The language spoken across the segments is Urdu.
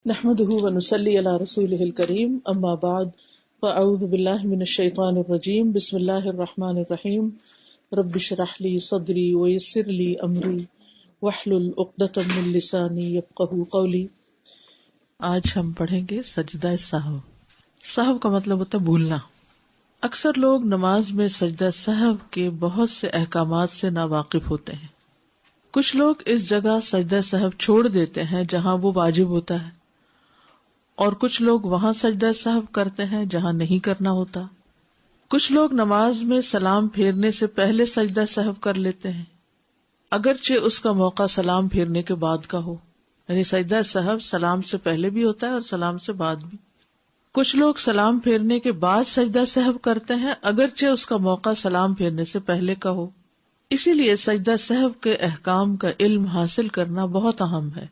نحمده ونصلي على رسوله الكريم اما بعد فاعوذ بالله من الشيطان الرجيم بسم الله الرحمن الرحيم رب اشرح لي صدري ويسر لي امري واحلل عقدة من لساني يفقهوا قولي۔ آج ہم پڑھیں گے سجدہ سہو۔ سہو کا مطلب ہوتا ہے بھولنا۔ اکثر لوگ نماز میں سجدہ سہو کے بہت سے احکامات سے ناواقف ہوتے ہیں۔ کچھ لوگ اس جگہ سجدہ سہو چھوڑ دیتے ہیں جہاں وہ واجب ہوتا ہے، اور کچھ لوگ وہاں سجدہ سہو کرتے ہیں جہاں نہیں کرنا ہوتا۔ کچھ لوگ نماز میں سلام پھیرنے سے پہلے سجدہ سہو کر لیتے ہیں، اگرچہ اس کا موقع سلام پھیرنے کے بعد کا ہو، یعنی سجدہ سہو سلام سے پہلے بھی ہوتا ہے اور سلام سے بعد بھی۔ کچھ لوگ سلام پھیرنے کے بعد سجدہ سہو کرتے ہیں، اگرچہ اس کا موقع سلام پھیرنے سے پہلے کا ہو۔ اسی لیے سجدہ سہو کے احکام کا علم حاصل کرنا بہت اہم ہے،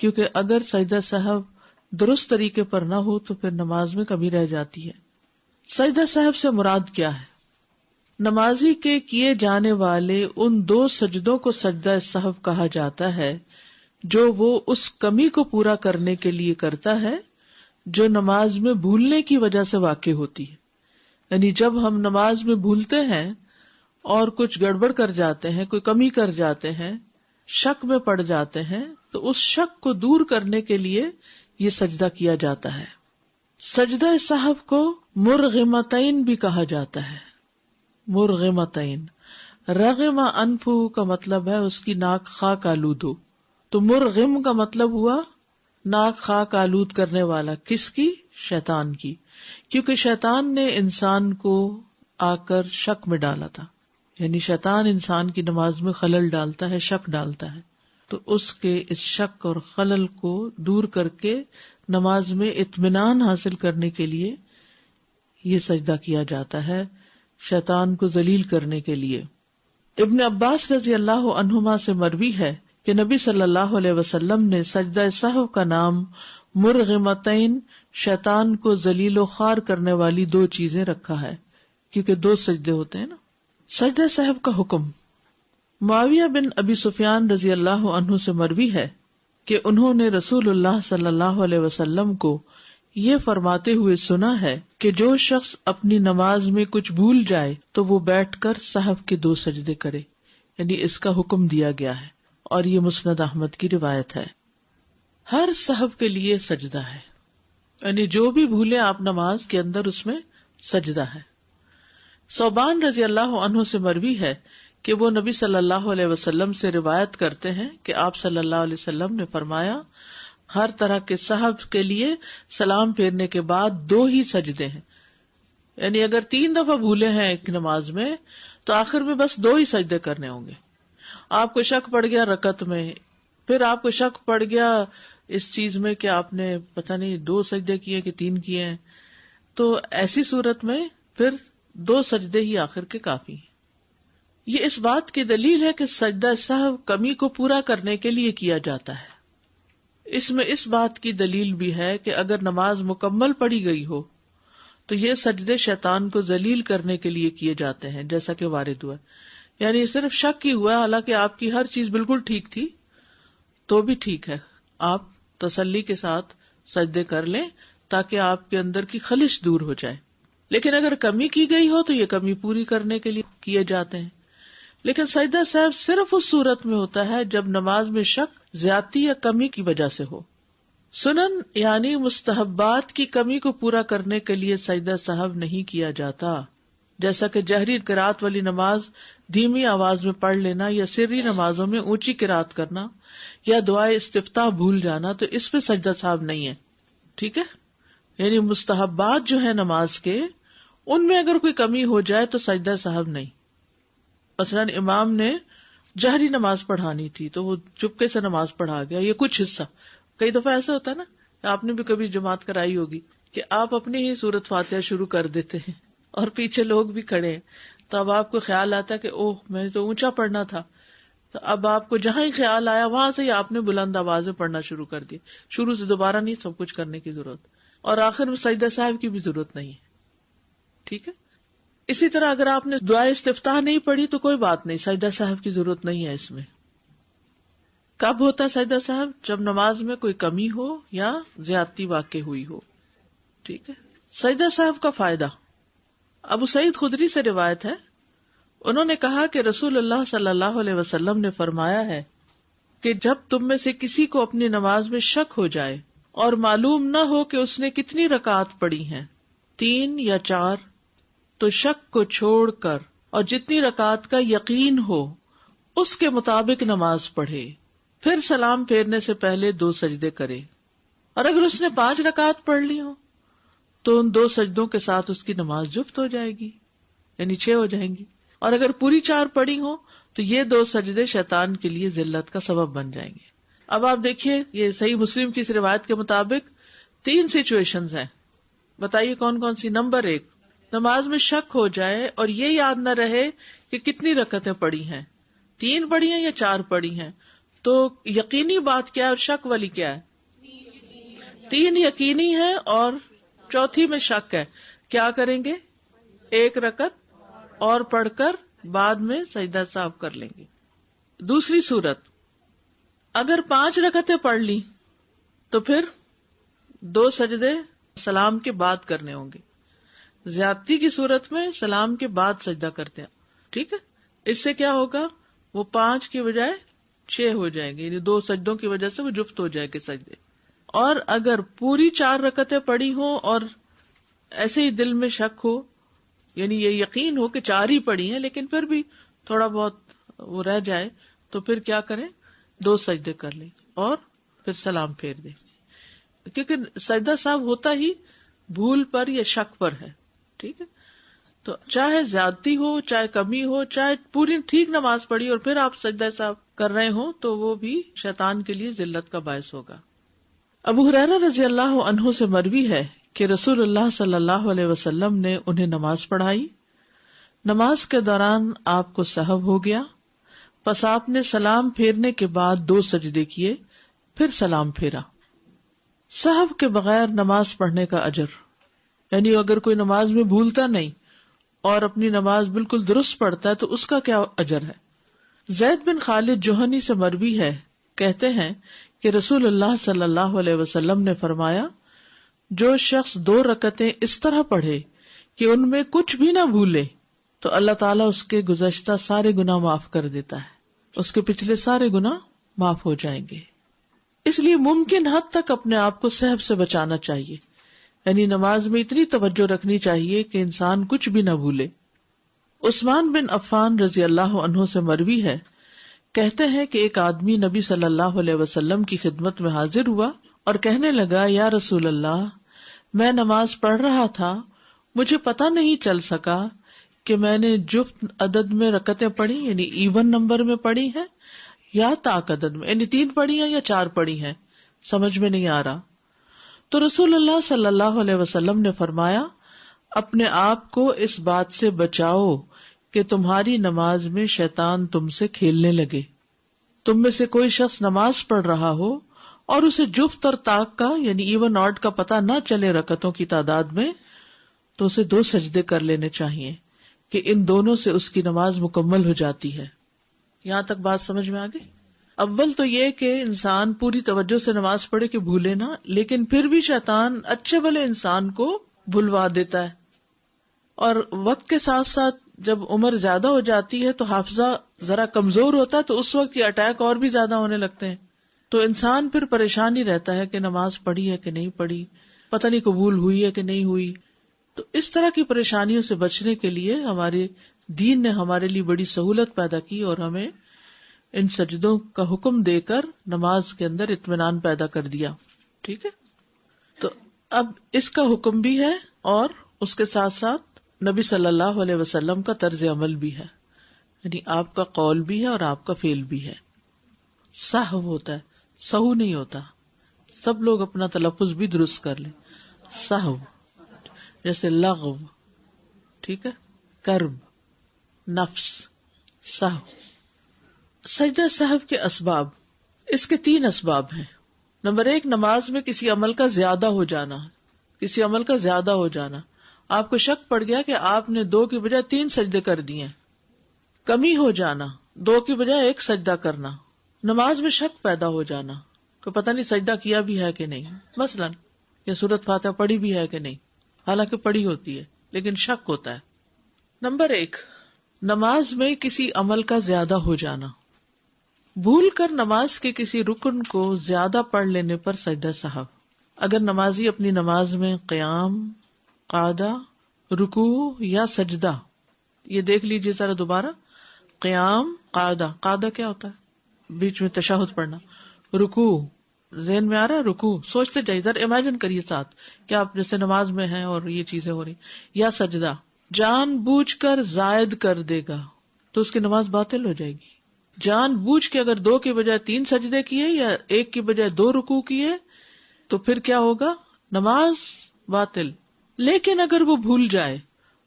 کیونکہ اگر سجدہ سہو درست طریقے پر نہ ہو تو پھر نماز میں کمی رہ جاتی ہے۔ سجدہ سہو سے مراد کیا ہے؟ نمازی کے کیے جانے والے ان 2 سجدوں کو سجدہ سہو کہا جاتا ہے جو وہ اس کمی کو پورا کرنے کے لیے کرتا ہے جو نماز میں بھولنے کی وجہ سے واقع ہوتی ہے۔ یعنی جب ہم نماز میں بھولتے ہیں اور کچھ گڑبڑ کر جاتے ہیں، کوئی کمی کر جاتے ہیں، شک میں پڑ جاتے ہیں، تو اس شک کو دور کرنے کے لیے یہ سجدہ کیا جاتا ہے۔ سجدہ سہو کو مرغمتین بھی کہا جاتا ہے۔ مرغمتین، رغم انفہ کا مطلب ہے اس کی ناک خاک آلود ہو، تو مرغم کا مطلب ہوا ناک خاک آلود کرنے والا۔ کس کی؟ شیطان کی، کیونکہ شیطان نے انسان کو آ کر شک میں ڈالا تھا، یعنی شیطان انسان کی نماز میں خلل ڈالتا ہے، شک ڈالتا ہے، تو اس کے اس شک اور خلل کو دور کر کے نماز میں اطمینان حاصل کرنے کے لیے یہ سجدہ کیا جاتا ہے، شیطان کو ذلیل کرنے کے لیے۔ ابن عباس رضی اللہ عنہما سے مروی ہے کہ نبی صلی اللہ علیہ وسلم نے سجدہ سہو کا نام مرغمتین، شیطان کو ذلیل و خوار کرنے والی 2 چیزیں رکھا ہے، کیونکہ 2 سجدے ہوتے ہیں نا۔ سجدہ سہو کا حکم۔ معاویہ بن ابی سفیان رضی اللہ عنہ سے مروی ہے کہ انہوں نے رسول اللہ صلی اللہ علیہ وسلم کو یہ فرماتے ہوئے سنا ہے کہ جو شخص اپنی نماز میں کچھ بھول جائے تو وہ بیٹھ کر سہو کے 2 سجدے کرے، یعنی اس کا حکم دیا گیا ہے، اور یہ مسند احمد کی روایت ہے۔ ہر سہو کے لیے سجدہ ہے، یعنی جو بھی بھولے آپ نماز کے اندر اس میں سجدہ ہے۔ ثوبان رضی اللہ عنہ سے مروی ہے کہ وہ نبی صلی اللہ علیہ وسلم سے روایت کرتے ہیں کہ آپ صلی اللہ علیہ وسلم نے فرمایا، ہر طرح کے سہو کے لیے سلام پھیرنے کے بعد 2 ہی سجدے ہیں، یعنی اگر 3 دفعہ بھولے ہیں ایک نماز میں تو آخر میں بس 2 ہی سجدے کرنے ہوں گے۔ آپ کو شک پڑ گیا رکعت میں، پھر آپ کو شک پڑ گیا اس چیز میں کہ آپ نے پتہ نہیں 2 سجدے کیے کہ 3 کیے ہیں، تو ایسی صورت میں پھر 2 سجدے ہی آخر کے کافی ہیں۔ یہ اس بات کی دلیل ہے کہ سجدہ سہو کمی کو پورا کرنے کے لیے کیا جاتا ہے۔ اس میں اس بات کی دلیل بھی ہے کہ اگر نماز مکمل پڑھی گئی ہو تو یہ سجدے شیطان کو ذلیل کرنے کے لیے کیے جاتے ہیں، جیسا کہ وارد ہوا، یعنی صرف شک ہی ہوا، حالانکہ آپ کی ہر چیز بالکل ٹھیک تھی تو بھی ٹھیک ہے، آپ تسلی کے ساتھ سجدے کر لیں تاکہ آپ کے اندر کی خلش دور ہو جائے۔ لیکن اگر کمی کی گئی ہو تو یہ کمی پوری کرنے کے لیے کیے جاتے ہیں۔ لیکن سجدہ سہو صرف اس صورت میں ہوتا ہے جب نماز میں شک، زیادتی یا کمی کی وجہ سے ہو۔ سنن یعنی مستحبات کی کمی کو پورا کرنے کے لیے سجدہ سہو نہیں کیا جاتا، جیسا کہ جہری قرات والی نماز دھیمی آواز میں پڑھ لینا، یا سری نمازوں میں اونچی قرات کرنا، یا دعائے استفتاح بھول جانا، تو اس پہ سجدہ سہو نہیں ہے، ٹھیک ہے۔ یعنی مستحبات جو ہے نماز کے، ان میں اگر کوئی کمی ہو جائے تو سجدہ سہو نہیں۔ مثلاً امام نے جہری نماز پڑھانی تھی تو وہ چپکے سے نماز پڑھا گیا، یہ کچھ حصہ۔ کئی دفعہ ایسا ہوتا ہے نا، آپ نے بھی کبھی جماعت کرائی ہوگی کہ آپ اپنی ہی سورت فاتحہ شروع کر دیتے ہیں اور پیچھے لوگ بھی کھڑے ہیں، تو اب آپ کو خیال آتا ہے کہ اوہ میں تو اونچا پڑھنا تھا، تو اب آپ کو جہاں ہی خیال آیا وہاں سے ہی آپ نے بلند آواز میں پڑھنا شروع کر دیا، شروع سے دوبارہ نہیں سب کچھ کرنے کی ضرورت، اور آخر میں سجدہ سہو کی بھی ضرورت نہیں ہے، ٹھیک ہے۔ اسی طرح اگر آپ نے دعائے استفتاح نہیں پڑھی تو کوئی بات نہیں، سجدہ سہو کی ضرورت نہیں ہے اس میں۔ کب ہوتا ہے سجدہ صاحب؟ جب نماز میں کوئی کمی ہو یا زیادتی واقع ہوئی ہو. ٹھیک ہے. سجدہ صاحب کا فائدہ ابو سعید خدری سے روایت ہے، انہوں نے کہا کہ رسول اللہ صلی اللہ علیہ وسلم نے فرمایا ہے کہ جب تم میں سے کسی کو اپنی نماز میں شک ہو جائے اور معلوم نہ ہو کہ اس نے کتنی رکعات پڑھی ہیں، 3 یا 4، تو شک کو چھوڑ کر اور جتنی رکعات کا یقین ہو اس کے مطابق نماز پڑھے، پھر سلام پھیرنے سے پہلے 2 سجدے کرے. اور اگر اس نے 5 رکعات پڑھ لی ہو تو ان 2 سجدوں کے ساتھ اس کی نماز جفت ہو جائے گی، یعنی 6 ہو جائیں گی. اور اگر پوری 4 پڑھی ہو تو یہ 2 سجدے شیطان کے لیے ذلت کا سبب بن جائیں گے. اب آپ دیکھیے، یہ صحیح مسلم کی اس روایت کے مطابق 3 سچویشنز ہیں. بتائیے کون کون سی؟ نمبر 1، نماز میں شک ہو جائے اور یہ یاد نہ رہے کہ کتنی رکعتیں پڑھی ہیں، 3 پڑھی ہیں یا 4 پڑھی ہیں. تو یقینی بات کیا ہے اور شک والی کیا ہے؟ 3 یقینی ہے اور چوتھی میں شک ہے. کیا کریں گے؟ 1 رکعت اور پڑھ کر بعد میں سجدہ صاحب کر لیں گے. دوسری صورت، اگر 5 رکعتیں پڑھ لی تو پھر 2 سجدے سلام کے بعد کرنے ہوں گے. زیادتی کی صورت میں سلام کے بعد سجدہ کرتے ہیں. ٹھیک ہے. اس سے کیا ہوگا؟ وہ 5 کی بجائے 6 ہو جائیں گے، یعنی 2 سجدوں کی وجہ سے وہ جفت ہو جائے گے سجدے. اور اگر پوری 4 رکعتیں پڑھی ہوں اور ایسے ہی دل میں شک ہو، یعنی یہ یقین ہو کہ 4 ہی پڑھی ہیں لیکن پھر بھی تھوڑا بہت وہ رہ جائے، تو پھر کیا کریں؟ 2 سجدے کر لیں اور پھر سلام پھیر دیں. کیونکہ سجدہ صاحب ہوتا ہی بھول پر یا شک پر ہے. ٹھیک ہے. تو چاہے زیادتی ہو، چاہے کمی ہو، چاہے پوری ٹھیک نماز پڑھی اور پھر آپ سجدہ صاحب کر رہے ہوں تو وہ بھی شیطان کے لیے ذلت کا باعث ہوگا. ابو ہریرہ رضی اللہ عنہ سے مروی ہے کہ رسول اللہ صلی اللہ علیہ وسلم نے انہیں نماز پڑھائی. نماز کے دوران آپ کو سہو ہو گیا، پس آپ نے سلام پھیرنے کے بعد 2 سجدے کیے، پھر سلام پھیرا. سہو کے بغیر نماز پڑھنے کا اجر، یعنی اگر کوئی نماز میں بھولتا نہیں اور اپنی نماز بالکل درست پڑھتا ہے تو اس کا کیا اجر ہے. زید بن خالد جوہنی سے مروی ہے، کہتے ہیں کہ رسول اللہ صلی اللہ علیہ وسلم نے فرمایا، جو شخص 2 رکعتیں اس طرح پڑھے کہ ان میں کچھ بھی نہ بھولے تو اللہ تعالیٰ اس کے گزشتہ سارے گناہ معاف کر دیتا ہے، اس کے پچھلے سارے گناہ معاف ہو جائیں گے. اس لیے ممکن حد تک اپنے آپ کو سہو سے بچانا چاہیے، یعنی نماز میں اتنی توجہ رکھنی چاہیے کہ انسان کچھ بھی نہ بھولے. عثمان بن عفان رضی اللہ عنہ سے مروی ہے، کہتے ہیں کہ ایک آدمی نبی صلی اللہ علیہ وسلم کی خدمت میں حاضر ہوا اور کہنے لگا، یا رسول اللہ، میں نماز پڑھ رہا تھا، مجھے پتہ نہیں چل سکا کہ میں نے جفت عدد میں رکعتیں پڑھی، یعنی ایون نمبر میں پڑھی ہیں یا طاق عدد میں، یعنی 3 پڑھی ہیں یا 4 پڑھی ہیں، سمجھ میں نہیں آ رہا. تو رسول اللہ صلی اللہ علیہ وسلم نے فرمایا، اپنے آپ کو اس بات سے بچاؤ کہ تمہاری نماز میں شیطان تم سے کھیلنے لگے. تم میں سے کوئی شخص نماز پڑھ رہا ہو اور اسے جفت اور طاق کا یعنی ایون آڈ کا پتہ نہ چلے رکعتوں کی تعداد میں، تو اسے 2 سجدے کر لینے چاہیے کہ ان دونوں سے اس کی نماز مکمل ہو جاتی ہے. یہاں تک بات سمجھ میں آ گئی؟ اول تو یہ کہ انسان پوری توجہ سے نماز پڑھے کہ بھولے نہ، لیکن پھر بھی شیطان اچھے بھلے انسان کو بھلوا دیتا ہے. اور وقت کے ساتھ ساتھ جب عمر زیادہ ہو جاتی ہے تو حافظہ ذرا کمزور ہوتا ہے، تو اس وقت یہ اٹیک اور بھی زیادہ ہونے لگتے ہیں. تو انسان پھر پریشان ہی رہتا ہے کہ نماز پڑھی ہے کہ نہیں پڑھی، پتہ نہیں قبول ہوئی ہے کہ نہیں ہوئی. تو اس طرح کی پریشانیوں سے بچنے کے لیے ہمارے دین نے ہمارے لیے بڑی سہولت پیدا کی اور ہمیں ان سجدوں کا حکم دے کر نماز کے اندر اطمینان پیدا کر دیا. ٹھیک ہے. تو اب اس کا حکم بھی ہے اور اس کے ساتھ ساتھ نبی صلی اللہ علیہ وسلم کا طرز عمل بھی ہے، یعنی آپ کا قول بھی ہے اور آپ کا فعل بھی ہے. سہو ہوتا ہے، سہو نہیں ہوتا. سب لوگ اپنا تلفظ بھی درست کر لیں. سہو جیسے لغو، ٹھیک ہے، کرب، نفس، سہو. سجدہ سہو کے اسباب، اس کے 3 اسباب ہیں. نمبر 1، نماز میں کسی عمل کا زیادہ ہو جانا. کسی عمل کا زیادہ ہو جانا، آپ کو شک پڑ گیا کہ آپ نے 2 کی بجائے 3 سجدے کر دیے. کمی ہو جانا، 2 کی بجائے 1 سجدہ کرنا، نماز میں شک پیدا ہو جانا کہ پتہ نہیں سجدہ کیا بھی ہے کہ نہیں، مثلاً یا سورۃ فاتحہ پڑھی بھی ہے کہ نہیں، حالانکہ پڑھی ہوتی ہے لیکن شک ہوتا ہے۔ نمبر 1، نماز میں کسی عمل کا زیادہ ہو جانا، بھول کر نماز کے کسی رکن کو زیادہ پڑھ لینے پر سجدہ سہو۔ اگر نمازی اپنی نماز میں قیام، قعدہ، رکوع یا سجدہ، یہ دیکھ لیجیے ذرا دوبارہ، قیام، قعدہ، قعدہ کیا ہوتا ہے؟ بیچ میں تشہد پڑھنا، رکوع، ذہن میں آ رہا ہے رکوع، سوچتے جائیے ذرا، امیجن کریے ساتھ کہ آپ جیسے نماز میں ہیں اور یہ چیزیں ہو رہی، یا سجدہ، جان بوجھ کر زائد کر دے گا تو اس کی نماز باطل ہو جائے گی۔ جان بوجھ کے اگر 2 کی بجائے 3 سجدے کیے یا 1 کی بجائے 2 رکوع کیے تو پھر کیا ہوگا؟ نماز باطل۔ لیکن اگر وہ بھول جائے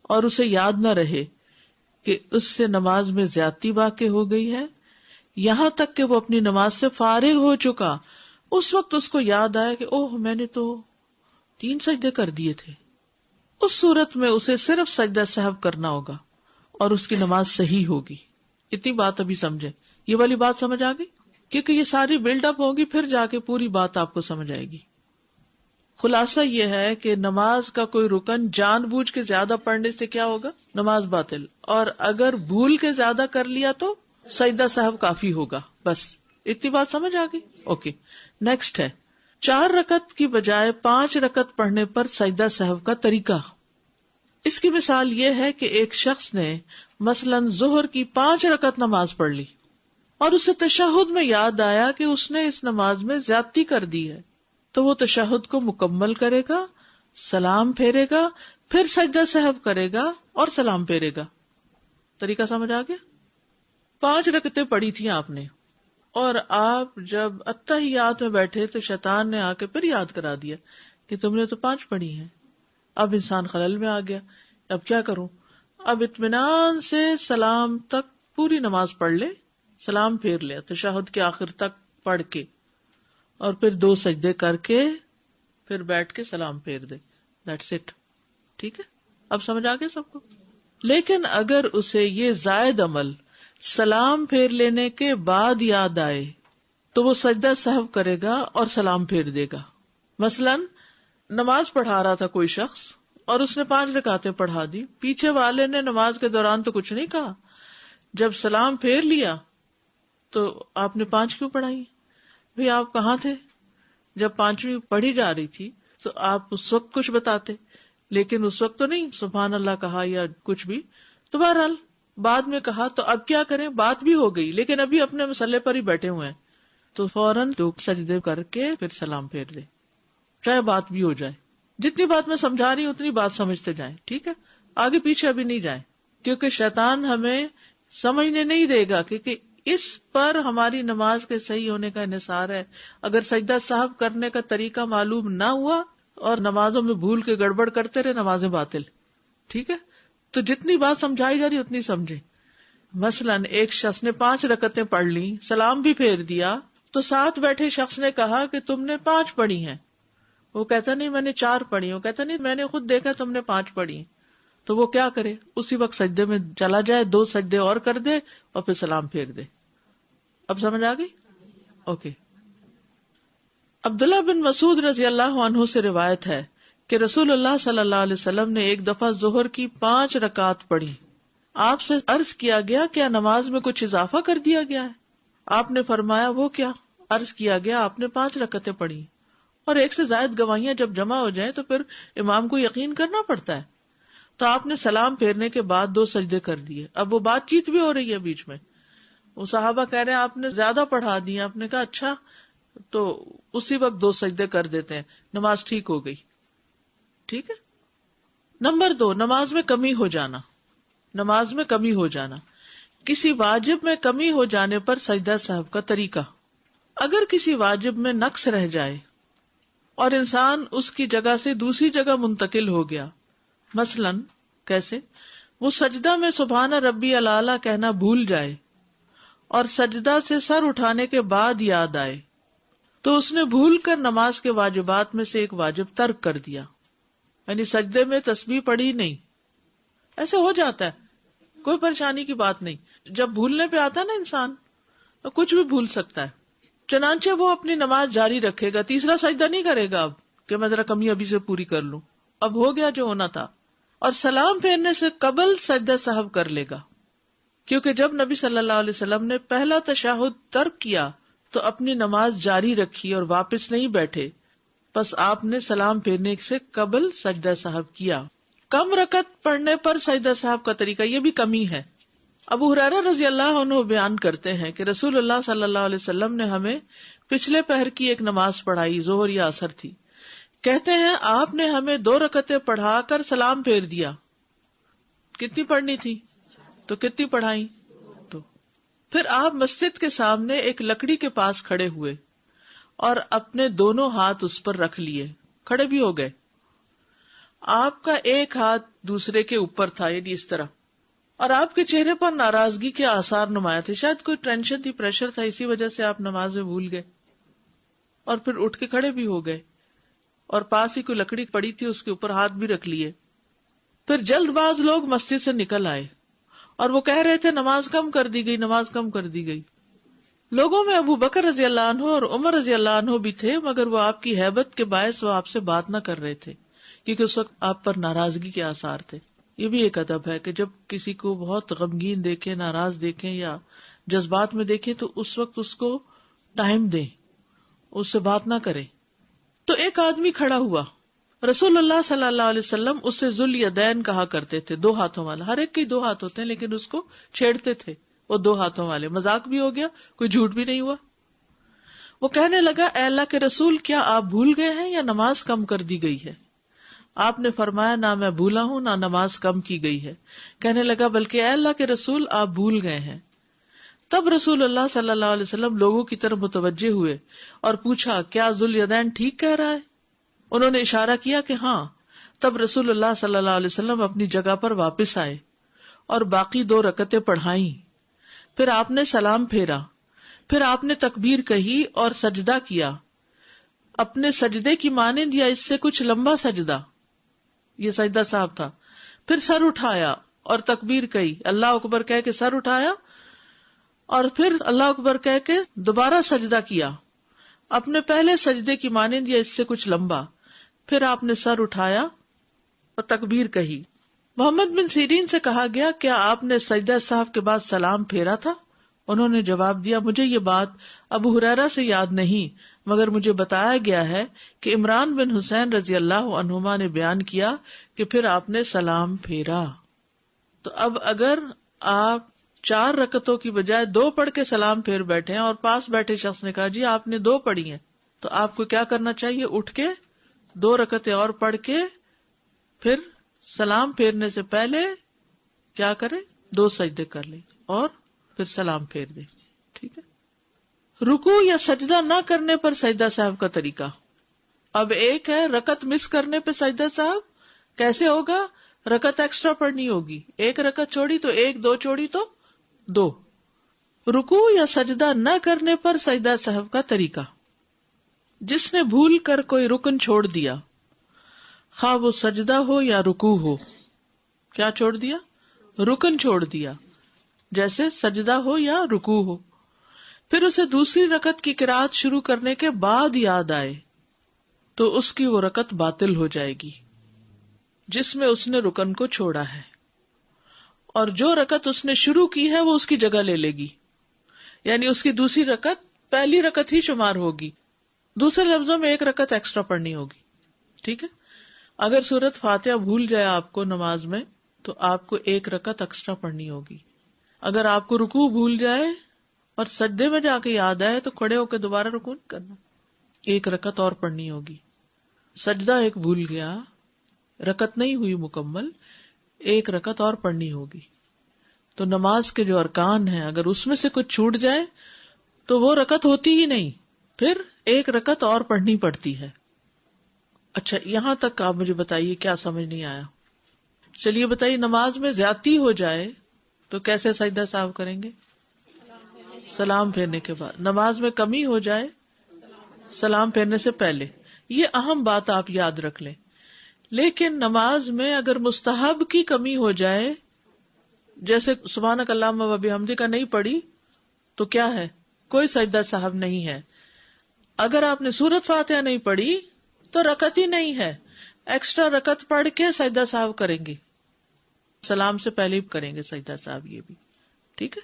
اور اسے یاد نہ رہے کہ اس سے نماز میں زیادتی واقع ہو گئی ہے، یہاں تک کہ وہ اپنی نماز سے فارغ ہو چکا، اس وقت اس کو یاد آیا کہ اوہ میں نے تو 3 سجدے کر دیے تھے، اس صورت میں اسے صرف سجدہ سہو کرنا ہوگا اور اس کی نماز صحیح ہوگی۔ اتنی بات ابھی سمجھے، یہ والی بات سمجھ آ گئی؟ کیونکہ یہ ساری بلڈ اپ ہوگی، پھر جا کے پوری بات آپ کو سمجھ آئے گی۔ خلاصہ یہ ہے کہ نماز کا کوئی رکن جان بوجھ کے زیادہ پڑھنے سے کیا ہوگا؟ نماز باطل، اور اگر بھول کے زیادہ کر لیا تو سجدہ سہو کافی ہوگا۔ بس اتنی بات سمجھ آ گئی؟ اوکے، نیکسٹ ہے 4 رکعت کی بجائے 5 رکعت پڑھنے پر سجدہ سہو کا طریقہ۔ اس کی مثال یہ ہے کہ ایک شخص نے مثلاً ظہر کی 5 رکعت نماز پڑھ لی اور اسے تشہد میں یاد آیا کہ اس نے اس نماز میں زیادتی کر دی ہے، تو وہ تشہد کو مکمل کرے گا، سلام پھیرے گا، پھر سجدہ سہو کرے گا اور سلام پھیرے گا۔ طریقہ سمجھ آ گیا؟ 5 رکعتیں پڑھی تھیں آپ نے، اور آپ جب اتحیات میں بیٹھے تو شیطان نے آ کے پھر یاد کرا دیا کہ تم نے تو 5 پڑھی ہیں۔ اب انسان خلل میں آ گیا، اب کیا کروں؟ اب اطمینان سے سلام تک پوری نماز پڑھ لے، سلام پھیر لے تشہد کے آخر تک پڑھ کے، اور پھر 2 سجدے کر کے پھر بیٹھ کے سلام پھیر دے، دیٹس اٹ۔ ٹھیک ہے، اب سمجھ آ گیا سب کو؟ لیکن اگر اسے یہ زائد عمل سلام پھیر لینے کے بعد یاد آئے تو وہ سجدہ سہو کرے گا اور سلام پھیر دے گا۔ مثلاً نماز پڑھا رہا تھا کوئی شخص اور اس نے 5 رکعتیں پڑھا دی، پیچھے والے نے نماز کے دوران تو کچھ نہیں کہا، جب سلام پھیر لیا تو آپ نے 5 کیوں پڑھائی؟ بھئی آپ کہاں تھے جب 5ویں پڑھی جا رہی تھی؟ تو آپ اس وقت کچھ بتاتے، لیکن اس وقت تو نہیں سبحان اللہ کہا یا کچھ بھی، تو بہرحال بعد میں کہا، تو اب کیا کریں؟ بات بھی ہو گئی لیکن ابھی اپنے مسئلے پر ہی بیٹھے ہوئے ہیں، تو فوراً 2 سجدے کر کے پھر سلام پھیر دے، چاہے بات بھی ہو جائے۔ جتنی بات میں سمجھا رہی ہوں اتنی بات سمجھتے جائیں، ٹھیک ہے؟ آگے پیچھے ابھی نہیں جائیں، کیونکہ شیطان ہمیں سمجھنے نہیں دے گا، کیونکہ اس پر ہماری نماز کے صحیح ہونے کا انحصار ہے۔ اگر سجدہ سہو کرنے کا طریقہ معلوم نہ ہوا اور نمازوں میں بھول کے گڑبڑ کرتے رہے، نمازیں باطل۔ ٹھیک ہے، تو جتنی بات سمجھائی جا رہی اتنی سمجھے۔ مثلاً ایک شخص نے 5 رکعتیں پڑھ لی، سلام بھی پھیر دیا، تو ساتھ بیٹھے شخص نے کہا کہ تم نے 5 پڑھی ہیں، وہ کہتا نہیں میں نے 4 پڑھی، وہ کہتا نہیں میں نے خود دیکھا تم نے 5 پڑھی، تو وہ کیا کرے؟ اسی وقت سجدے میں چلا جائے، 2 سجدے اور کر دے اور پھر سلام پھیر دے۔ اب سمجھ آ گئی؟ اوکے۔ عبداللہ بن مسعود رضی اللہ عنہ سے روایت ہے کہ رسول اللہ صلی اللہ علیہ وسلم نے ایک دفعہ ظہر کی 5 رکعات پڑھی۔ آپ سے عرض کیا گیا کیا نماز میں کچھ اضافہ کر دیا گیا ہے؟ آپ نے فرمایا وہ کیا؟ عرض کیا گیا آپ نے 5 رکعتیں پڑھی، اور 1 سے زائد گواہیاں جب جمع ہو جائیں تو پھر امام کو یقین کرنا پڑتا ہے۔ تو آپ نے سلام پھیرنے کے بعد 2 سجدے کر دیے۔ اب وہ بات چیت بھی ہو رہی ہے بیچ میں، وہ صحابہ کہہ رہے ہیں آپ نے زیادہ پڑھا دی، آپ نے کہا اچھا، تو اسی وقت 2 سجدے کر دیتے ہیں، نماز ٹھیک ہو گئی۔ ٹھیک ہے۔ نمبر 2، نماز میں کمی ہو جانا۔ نماز میں کمی ہو جانا، کسی واجب میں کمی ہو جانے پر سجدہ سہو کا طریقہ۔ اگر کسی واجب میں نقص رہ جائے اور انسان اس کی جگہ سے دوسری جگہ منتقل ہو گیا، مثلاً کیسے؟ وہ سجدہ میں سبحان ربی الاعلیٰ کہنا بھول جائے اور سجدہ سے سر اٹھانے کے بعد یاد آئے تو اس نے بھول کر نماز کے واجبات میں سے ایک واجب ترک کر دیا، یعنی سجدے میں تسبیح پڑھی نہیں۔ ایسے ہو جاتا ہے، کوئی پریشانی کی بات نہیں، جب بھولنے پہ آتا ہے نا انسان، کچھ بھی بھول سکتا ہے. چنانچہ وہ اپنی نماز جاری رکھے گا, تیسرا سجدہ نہیں کرے گا اب کہ میں ذرا کمی ابھی سے پوری کر لوں, اب ہو گیا جو ہونا تھا. اور سلام پھیرنے سے قبل سجدہ سہو کر لے گا, کیونکہ جب نبی صلی اللہ علیہ وسلم نے پہلا تشہد ترک کیا تو اپنی نماز جاری رکھی اور واپس نہیں بیٹھے, پس آپ نے سلام پھیرنے سے قبل سجدہ سہو کیا. کم رکعت پڑھنے پر سجدہ سہو کا طریقہ, یہ بھی کمی ہے. ابو ہریرہ رضی اللہ عنہ بیان کرتے ہیں کہ رسول اللہ صلی اللہ علیہ وسلم نے ہمیں پچھلے پہر کی ایک نماز پڑھائی, ظہر یا عصر تھی. کہتے ہیں آپ نے ہمیں 2 رکعتیں پڑھا کر سلام پھیر دیا. کتنی پڑھنی تھی تو کتنی پڑھائی؟ 2. پھر آپ مسجد کے سامنے ایک لکڑی کے پاس کھڑے ہوئے اور اپنے دونوں ہاتھ اس پر رکھ لیے, کھڑے بھی ہو گئے. آپ کا ایک ہاتھ دوسرے کے اوپر تھا, یعنی اس طرح, اور آپ کے چہرے پر ناراضگی کے آثار نمایاں تھے. شاید کوئی ٹینشن تھی, پریشر تھا, اسی وجہ سے آپ نماز میں بھول گئے اور پھر اٹھ کے کھڑے بھی ہو گئے, اور پاس ہی کوئی لکڑی پڑی تھی, اس کے اوپر ہاتھ بھی رکھ لیے. پھر جلد باز لوگ مسجد سے نکل آئے اور وہ کہہ رہے تھے نماز کم کر دی گئی, نماز کم کر دی گئی. لوگوں میں ابو بکر رضی اللہ عنہ اور عمر رضی اللہ عنہ بھی تھے, مگر وہ آپ کی ہیبت کے باعث وہ آپ سے بات نہ کر رہے تھے, کیونکہ اس وقت آپ پر ناراضگی کے آثار تھے. یہ بھی ایک ادب ہے کہ جب کسی کو بہت غمگین دیکھیں, ناراض دیکھیں یا جذبات میں دیکھیں تو اس وقت اس کو ٹائم دیں, اس سے بات نہ کریں. تو ایک آدمی کھڑا ہوا, رسول اللہ صلی اللہ علیہ وسلم اسے ذوالیدین کہا کرتے تھے, 2 ہاتھوں والا. ہر ایک کے 2 ہاتھ ہوتے ہیں لیکن اس کو چھیڑتے تھے, وہ 2 ہاتھوں والے. مذاق بھی ہو گیا, کوئی جھوٹ بھی نہیں ہوا. وہ کہنے لگا اے اللہ کے رسول, کیا آپ بھول گئے ہیں یا نماز کم کر دی گئی ہے؟ آپ نے فرمایا نہ میں بھولا ہوں نہ نماز کم کی گئی ہے. کہنے لگا بلکہ اے اللہ کے رسول آپ بھول گئے ہیں. تب رسول اللہ صلی اللہ علیہ وسلم لوگوں کی طرف متوجہ ہوئے اور پوچھا کیا ذوالیدین ٹھیک کہہ رہا ہے؟ انہوں نے اشارہ کیا کہ ہاں. تب رسول اللہ صلی اللہ علیہ وسلم اپنی جگہ پر واپس آئے اور باقی 2 رکعتیں پڑھائیں. پھر آپ نے سلام پھیرا, پھر آپ نے تکبیر کہی اور سجدہ کیا, اپنے سجدے کی مانند یا اس سے کچھ لمبا سجدہ, یہ سجدہ صاحب تھا. پھر سر اٹھایا اور تکبیر کہی, اللہ اکبر کہہ کے سر اٹھایا اور پھر اللہ اکبر کہہ کے دوبارہ سجدہ کیا, اپنے پہلے سجدے کی مانند یا اس سے کچھ لمبا. پھر آپ نے سر اٹھایا اور تکبیر کہی. محمد بن سیرین سے کہا گیا کیا آپ نے سجدہ صاحب کے بعد سلام پھیرا تھا؟ انہوں نے جواب دیا مجھے یہ بات ابو ہریرہ سے یاد نہیں, مگر مجھے بتایا گیا ہے کہ عمران بن حسین رضی اللہ عنہما نے بیان کیا کہ پھر آپ نے سلام پھیرا. تو اب اگر آپ 4 رکعتوں کی بجائے 2 پڑھ کے سلام پھیر بیٹھے ہیں اور پاس بیٹھے شخص نے کہا جی آپ نے 2 پڑھی ہیں, تو آپ کو کیا کرنا چاہیے؟ اٹھ کے 2 رکعتیں اور پڑھ کے پھر سلام پھیرنے سے پہلے کیا کریں؟ 2 سجدے کر لیں اور پھر سلام پھیر دیں. ٹھیک ہے. رکوع یا سجدہ نہ کرنے پر سجدہ صاحب کا طریقہ. اب ایک ہے رکعت مس کرنے پہ سجدہ صاحب, کیسے ہوگا؟ رکعت ایکسٹرا پڑھنی ہوگی, 1 رکعت چھوڑی تو 1, 2 چھوڑی تو 2. رکوع یا سجدہ نہ کرنے پر سجدہ صاحب کا طریقہ. جس نے بھول کر کوئی رکن چھوڑ دیا, خواہ وہ سجدہ ہو یا رکوع ہو. کیا چھوڑ دیا؟ رکن چھوڑ دیا, جیسے سجدہ ہو یا رکوع ہو. پھر اسے دوسری رکعت کی قرات شروع کرنے کے بعد یاد آئے تو اس کی وہ رکعت باطل ہو جائے گی جس میں اس نے رکن کو چھوڑا ہے, اور جو رکعت اس نے شروع کی ہے وہ اس کی جگہ لے لے گی, یعنی اس کی دوسری رکعت پہلی رکعت ہی شمار ہوگی. دوسرے لفظوں میں 1 رکعت ایکسٹرا پڑھنی ہوگی. ٹھیک ہے. اگر سورۃ فاتحہ بھول جائے آپ کو نماز میں تو آپ کو 1 رکعت ایکسٹرا پڑھنی ہوگی. اگر آپ کو رکوع بھول جائے اور سجدے میں جا کے یاد آئے تو کھڑے ہو کے دوبارہ رکوع نہیں کرنا, 1 رکعت اور پڑھنی ہوگی. سجدہ ایک بھول گیا, رکعت نہیں ہوئی مکمل, 1 رکعت اور پڑھنی ہوگی. تو نماز کے جو ارکان ہیں اگر اس میں سے کچھ چھوٹ جائے تو وہ رکعت ہوتی ہی نہیں, پھر 1 رکعت اور پڑھنی پڑتی ہے. اچھا, یہاں تک آپ مجھے بتائیے کیا سمجھ نہیں آیا؟ چلیے بتائیے, نماز میں زیادتی ہو جائے تو کیسے سجدہ صاحب کریں گے؟ سلام پھیرنے کے بعد. نماز میں کمی ہو جائے سلام پھیرنے سے پہلے. یہ اہم بات آپ یاد رکھ لیں. لیکن نماز میں اگر مستحب کی کمی ہو جائے, جیسے سبحانک اللہم و بحمدک نہیں پڑھی, تو کیا ہے؟ کوئی سجدہ صاحب نہیں ہے. اگر آپ نے سورۃ فاتحہ نہیں پڑھی تو رکعت ہی نہیں ہے، ایکسٹرا رکعت پڑھ کے سجدہ صاحب کریں گے، سلام سے پہلے ہی کریں گے سجدہ صاحب. یہ بھی ٹھیک ہے.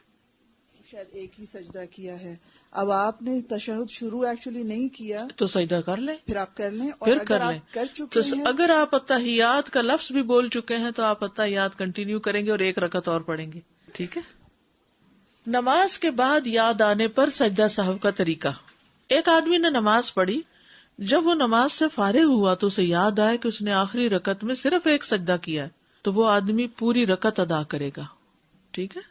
شاید ایک ہی سجدہ کیا ہے، اب آپ نے تشہد شروع ایکچولی نہیں کیا تو سجدہ کر لیں، پھر آپ کر لیں، اور پھر اگر کر لیں. آپ کر تو چکے ہیں اگر آپ اتحیات کا لفظ بھی بول چکے ہیں تو آپ اتحیات کنٹینیو کریں گے اور ایک رکعت اور پڑھیں گے. ٹھیک ہے. نماز کے بعد یاد آنے پر سجدہ صاحب کا طریقہ. ایک آدمی نے نماز پڑھی، جب وہ نماز سے فارغ ہوا تو اسے یاد آیا کہ اس نے آخری رکعت میں صرف ایک سجدہ کیا ہے، تو وہ آدمی پوری رکعت ادا کرے گا. ٹھیک ہے.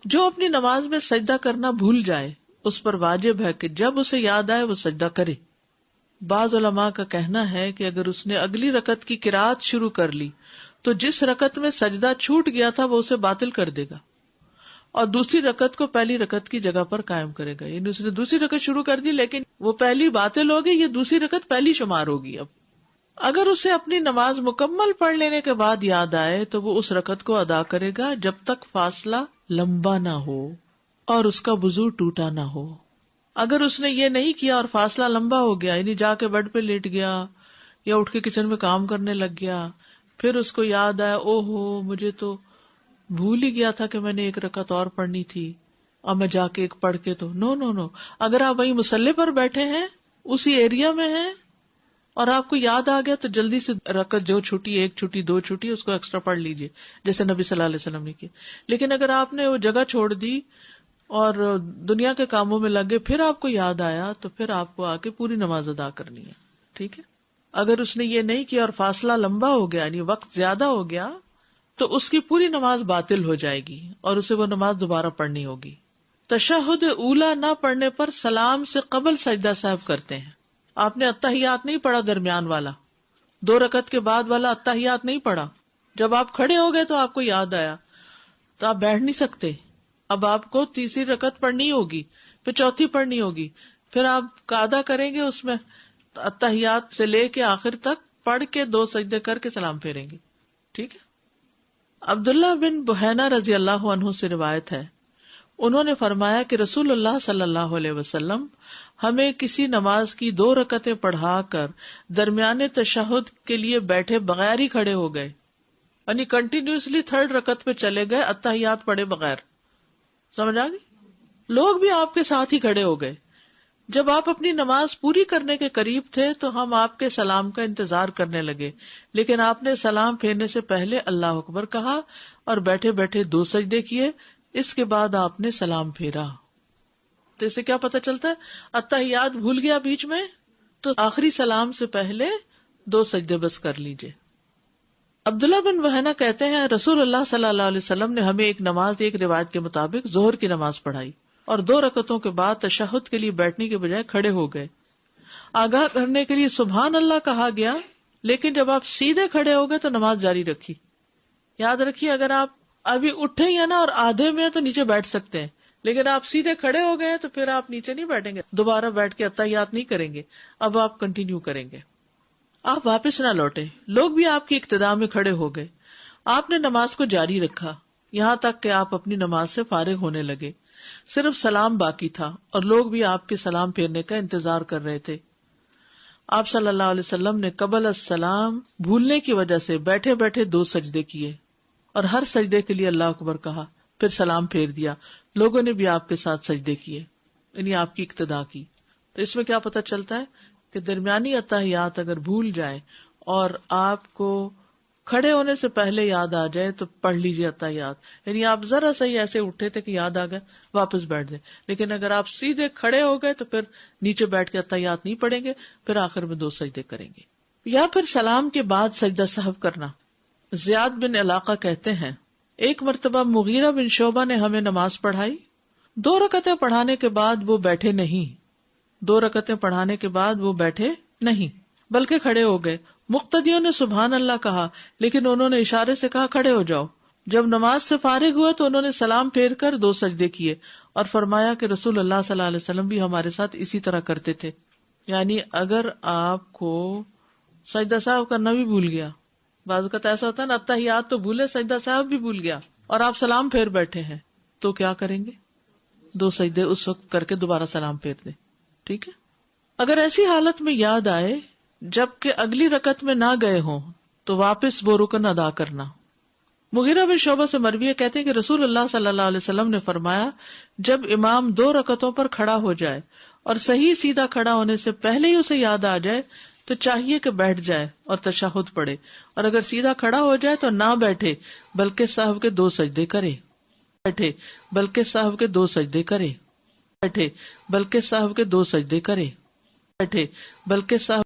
جو اپنی نماز میں سجدہ کرنا بھول جائے اس پر واجب ہے کہ جب اسے یاد آئے وہ سجدہ کرے. بعض علماء کا کہنا ہے کہ اگر اس نے اگلی رکعت کی قرات شروع کر لی تو جس رکعت میں سجدہ چھوٹ گیا تھا وہ اسے باطل کر دے گا اور دوسری رکعت کو پہلی رکعت کی جگہ پر قائم کرے گا. یعنی اس نے دوسری رکعت شروع کر دی لیکن وہ پہلی باطل ہوگی، یہ دوسری رکعت پہلی شمار ہوگی. اب اگر اسے اپنی نماز مکمل پڑھ لینے کے بعد یاد آئے تو وہ اس رکعت کو ادا کرے گا جب تک فاصلہ لمبا نہ ہو اور اس کا وضو ٹوٹا نہ ہو. اگر اس نے یہ نہیں کیا اور فاصلہ لمبا ہو گیا، یعنی جا کے بیڈ پہ لیٹ گیا یا اٹھ کے کچن میں کام کرنے لگ گیا، پھر اس کو یاد آیا او ہو مجھے تو بھول ہی گیا تھا کہ میں نے ایک رکعت اور پڑھنی تھی اور میں جا کے ایک پڑھ کے تو نو. اگر آپ وہیں مصلی پر بیٹھے ہیں، اسی ایریا میں ہیں اور آپ کو یاد آ گیا تو جلدی سے رکعت جو چھٹی، ایک چھٹی، دو چھٹی، اس کو ایکسٹرا پڑھ لیجئے جیسے نبی صلی اللہ علیہ وسلم نے کیا. لیکن اگر آپ نے وہ جگہ چھوڑ دی اور دنیا کے کاموں میں لگے، پھر آپ کو یاد آیا تو پھر آپ کو آ کے پوری نماز ادا کرنی ہے. ٹھیک ہے. اگر اس نے یہ نہیں کیا اور فاصلہ لمبا ہو گیا یعنی وقت زیادہ ہو گیا تو اس کی پوری نماز باطل ہو جائے گی اور اسے وہ نماز دوبارہ پڑھنی ہوگی. تشہد اولا نہ پڑھنے پر سلام سے قبل سجدہ صاحب کرتے ہیں. آپ نے اتحیات نہیں پڑھا، درمیان والا 2 رکعت کے بعد والا اتحیات نہیں پڑھا. جب آپ کھڑے ہو گئے تو آپ کو یاد آیا تو آپ بیٹھ نہیں سکتے. اب آپ کو تیسری رکعت پڑھنی ہوگی، پھر چوتھی پڑھنی ہوگی، پھر آپ قاعدہ کریں گے اس میں اتحیات سے لے کے آخر تک پڑھ کے 2 سجدے کر کے سلام پھیریں گے. ٹھیک ہے. عبداللہ بن بحینہ رضی اللہ عنہ سے روایت ہے، انہوں نے فرمایا کہ رسول اللہ صلی اللہ علیہ وسلم ہمیں کسی نماز کی 2 رکعتیں پڑھا کر درمیانے تشہد کے لیے بیٹھے بغیر ہی کھڑے ہو گئے، یعنی کنٹینیوسلی 3rd رکعت پہ چلے گئے اتحیات پڑھے بغیر. سمجھ آ گئی؟ لوگ بھی آپ کے ساتھ ہی کھڑے ہو گئے. جب آپ اپنی نماز پوری کرنے کے قریب تھے تو ہم آپ کے سلام کا انتظار کرنے لگے، لیکن آپ نے سلام پھیرنے سے پہلے اللہ اکبر کہا اور بیٹھے بیٹھے 2 سجدے کیے، اس کے بعد آپ نے سلام پھیرا. تو اسے کیا پتہ چلتا ہے؟ اتحیات بھول گیا بیچ میں تو آخری سلام سے پہلے 2 سجدے بس کر لیجئے. عبداللہ بن وہنا کہتے ہیں رسول اللہ صلی اللہ علیہ وسلم نے ہمیں ایک نماز ایک روایت کے مطابق ظہر کی نماز پڑھائی اور 2 رکعتوں کے بعد تشہد کے لیے بیٹھنے کے بجائے کھڑے ہو گئے. آگاہ کرنے کے لیے سبحان اللہ کہا گیا، لیکن جب آپ سیدھے کھڑے ہو گئے تو نماز جاری رکھی. یاد رکھیے اگر آپ ابھی اٹھے ہی ہیں نا اور آدھے میں تو نیچے بیٹھ سکتے ہیں، لیکن آپ سیدھے کھڑے ہو گئے تو پھر آپ نیچے نہیں بیٹھیں گے، دوبارہ بیٹھ کے اتحیات نہیں کریں گے، اب آپ کنٹینیو کریں گے. آپ واپس نہ لوٹے. لوگ بھی آپ کی اقتداء میں کھڑے ہو گئے. آپ نے نماز کو جاری رکھا یہاں تک کہ آپ اپنی نماز سے فارغ ہونے لگے. صرف سلام باقی تھا اور لوگ بھی آپ کے سلام پھیرنے کا انتظار کر رہے تھے. آپ صلی اللہ علیہ وسلم نے قبل السلام بھولنے کی وجہ سے بیٹھے بیٹھے 2 سجدے کیے اور ہر سجدے کے لیے اللہ اکبر کہا، پھر سلام پھیر دیا. لوگوں نے بھی آپ کے ساتھ سجدے کیے، یعنی آپ کی اقتداء کی. تو اس میں کیا پتہ چلتا ہے کہ درمیانی اتحیات اگر بھول جائیں اور آپ کو کھڑے ہونے سے پہلے یاد آ جائے تو پڑھ لیجیے اتحیات. یعنی آپ ذرا سا ہی ایسے اٹھے تھے کہ یاد آ گئے واپس بیٹھ جائیں، لیکن اگر آپ سیدھے کھڑے ہو گئے تو پھر نیچے بیٹھ کے اتحیات نہیں پڑھیں گے، پھر آخر میں 2 سجدے کریں گے. یا پھر سلام کے بعد سجدہ سہو کرنا. زیاد بن علاقہ کہتے ہیں ایک مرتبہ مغیرہ بن شعبہ نے ہمیں نماز پڑھائی، 2 رکعتیں پڑھانے کے بعد وہ بیٹھے نہیں، 2 رکعتیں پڑھانے کے بعد وہ بیٹھے نہیں بلکہ کھڑے ہو گئے. مقتدیوں نے سبحان اللہ کہا لیکن انہوں نے اشارے سے کہا کھڑے ہو جاؤ. جب نماز سے فارغ ہوئے تو انہوں نے سلام پھیر کر 2 سجدے کیے اور فرمایا کہ رسول اللہ صلی اللہ علیہ وسلم بھی ہمارے ساتھ اسی طرح کرتے تھے. یعنی اگر آپ کو سجدہ صاحب کرنا بھی بھول گیا، بعض اوقات ایسا ہوتا ہے نا اتحیات تو بھولے سجدہ صاحب بھی بھول گیا اور آپ سلام پھیر بیٹھے ہیں، تو کیا کریں گے؟ 2 سجدے اس وقت کر کے دوبارہ سلام پھیر دے. ٹھیک ہے. اگر ایسی حالت میں یاد آئے جبکہ اگلی رکعت میں نہ گئے ہوں تو واپس وہ رکن ادا کرنا. مغیرہ بن شعبہ سے مروی ہے، کہتے ہیں کہ رسول اللہ صلی اللہ علیہ وسلم نے فرمایا جب امام 2 رکعتوں پر کھڑا ہو جائے اور صحیح سیدھا کھڑا ہونے سے پہلے ہی اسے یاد آ جائے تو چاہیے کہ بیٹھ جائے اور تشہد پڑھے، اور اگر سیدھا کھڑا ہو جائے تو نہ بیٹھے بلکہ سہو کے 2 سجدے کرے. بیٹھے بلکہ سہو کے 2 سجدے کرے. بیٹھے بلکہ سہو کے 2 سجدے کرے. بیٹھے بلکہ سہو.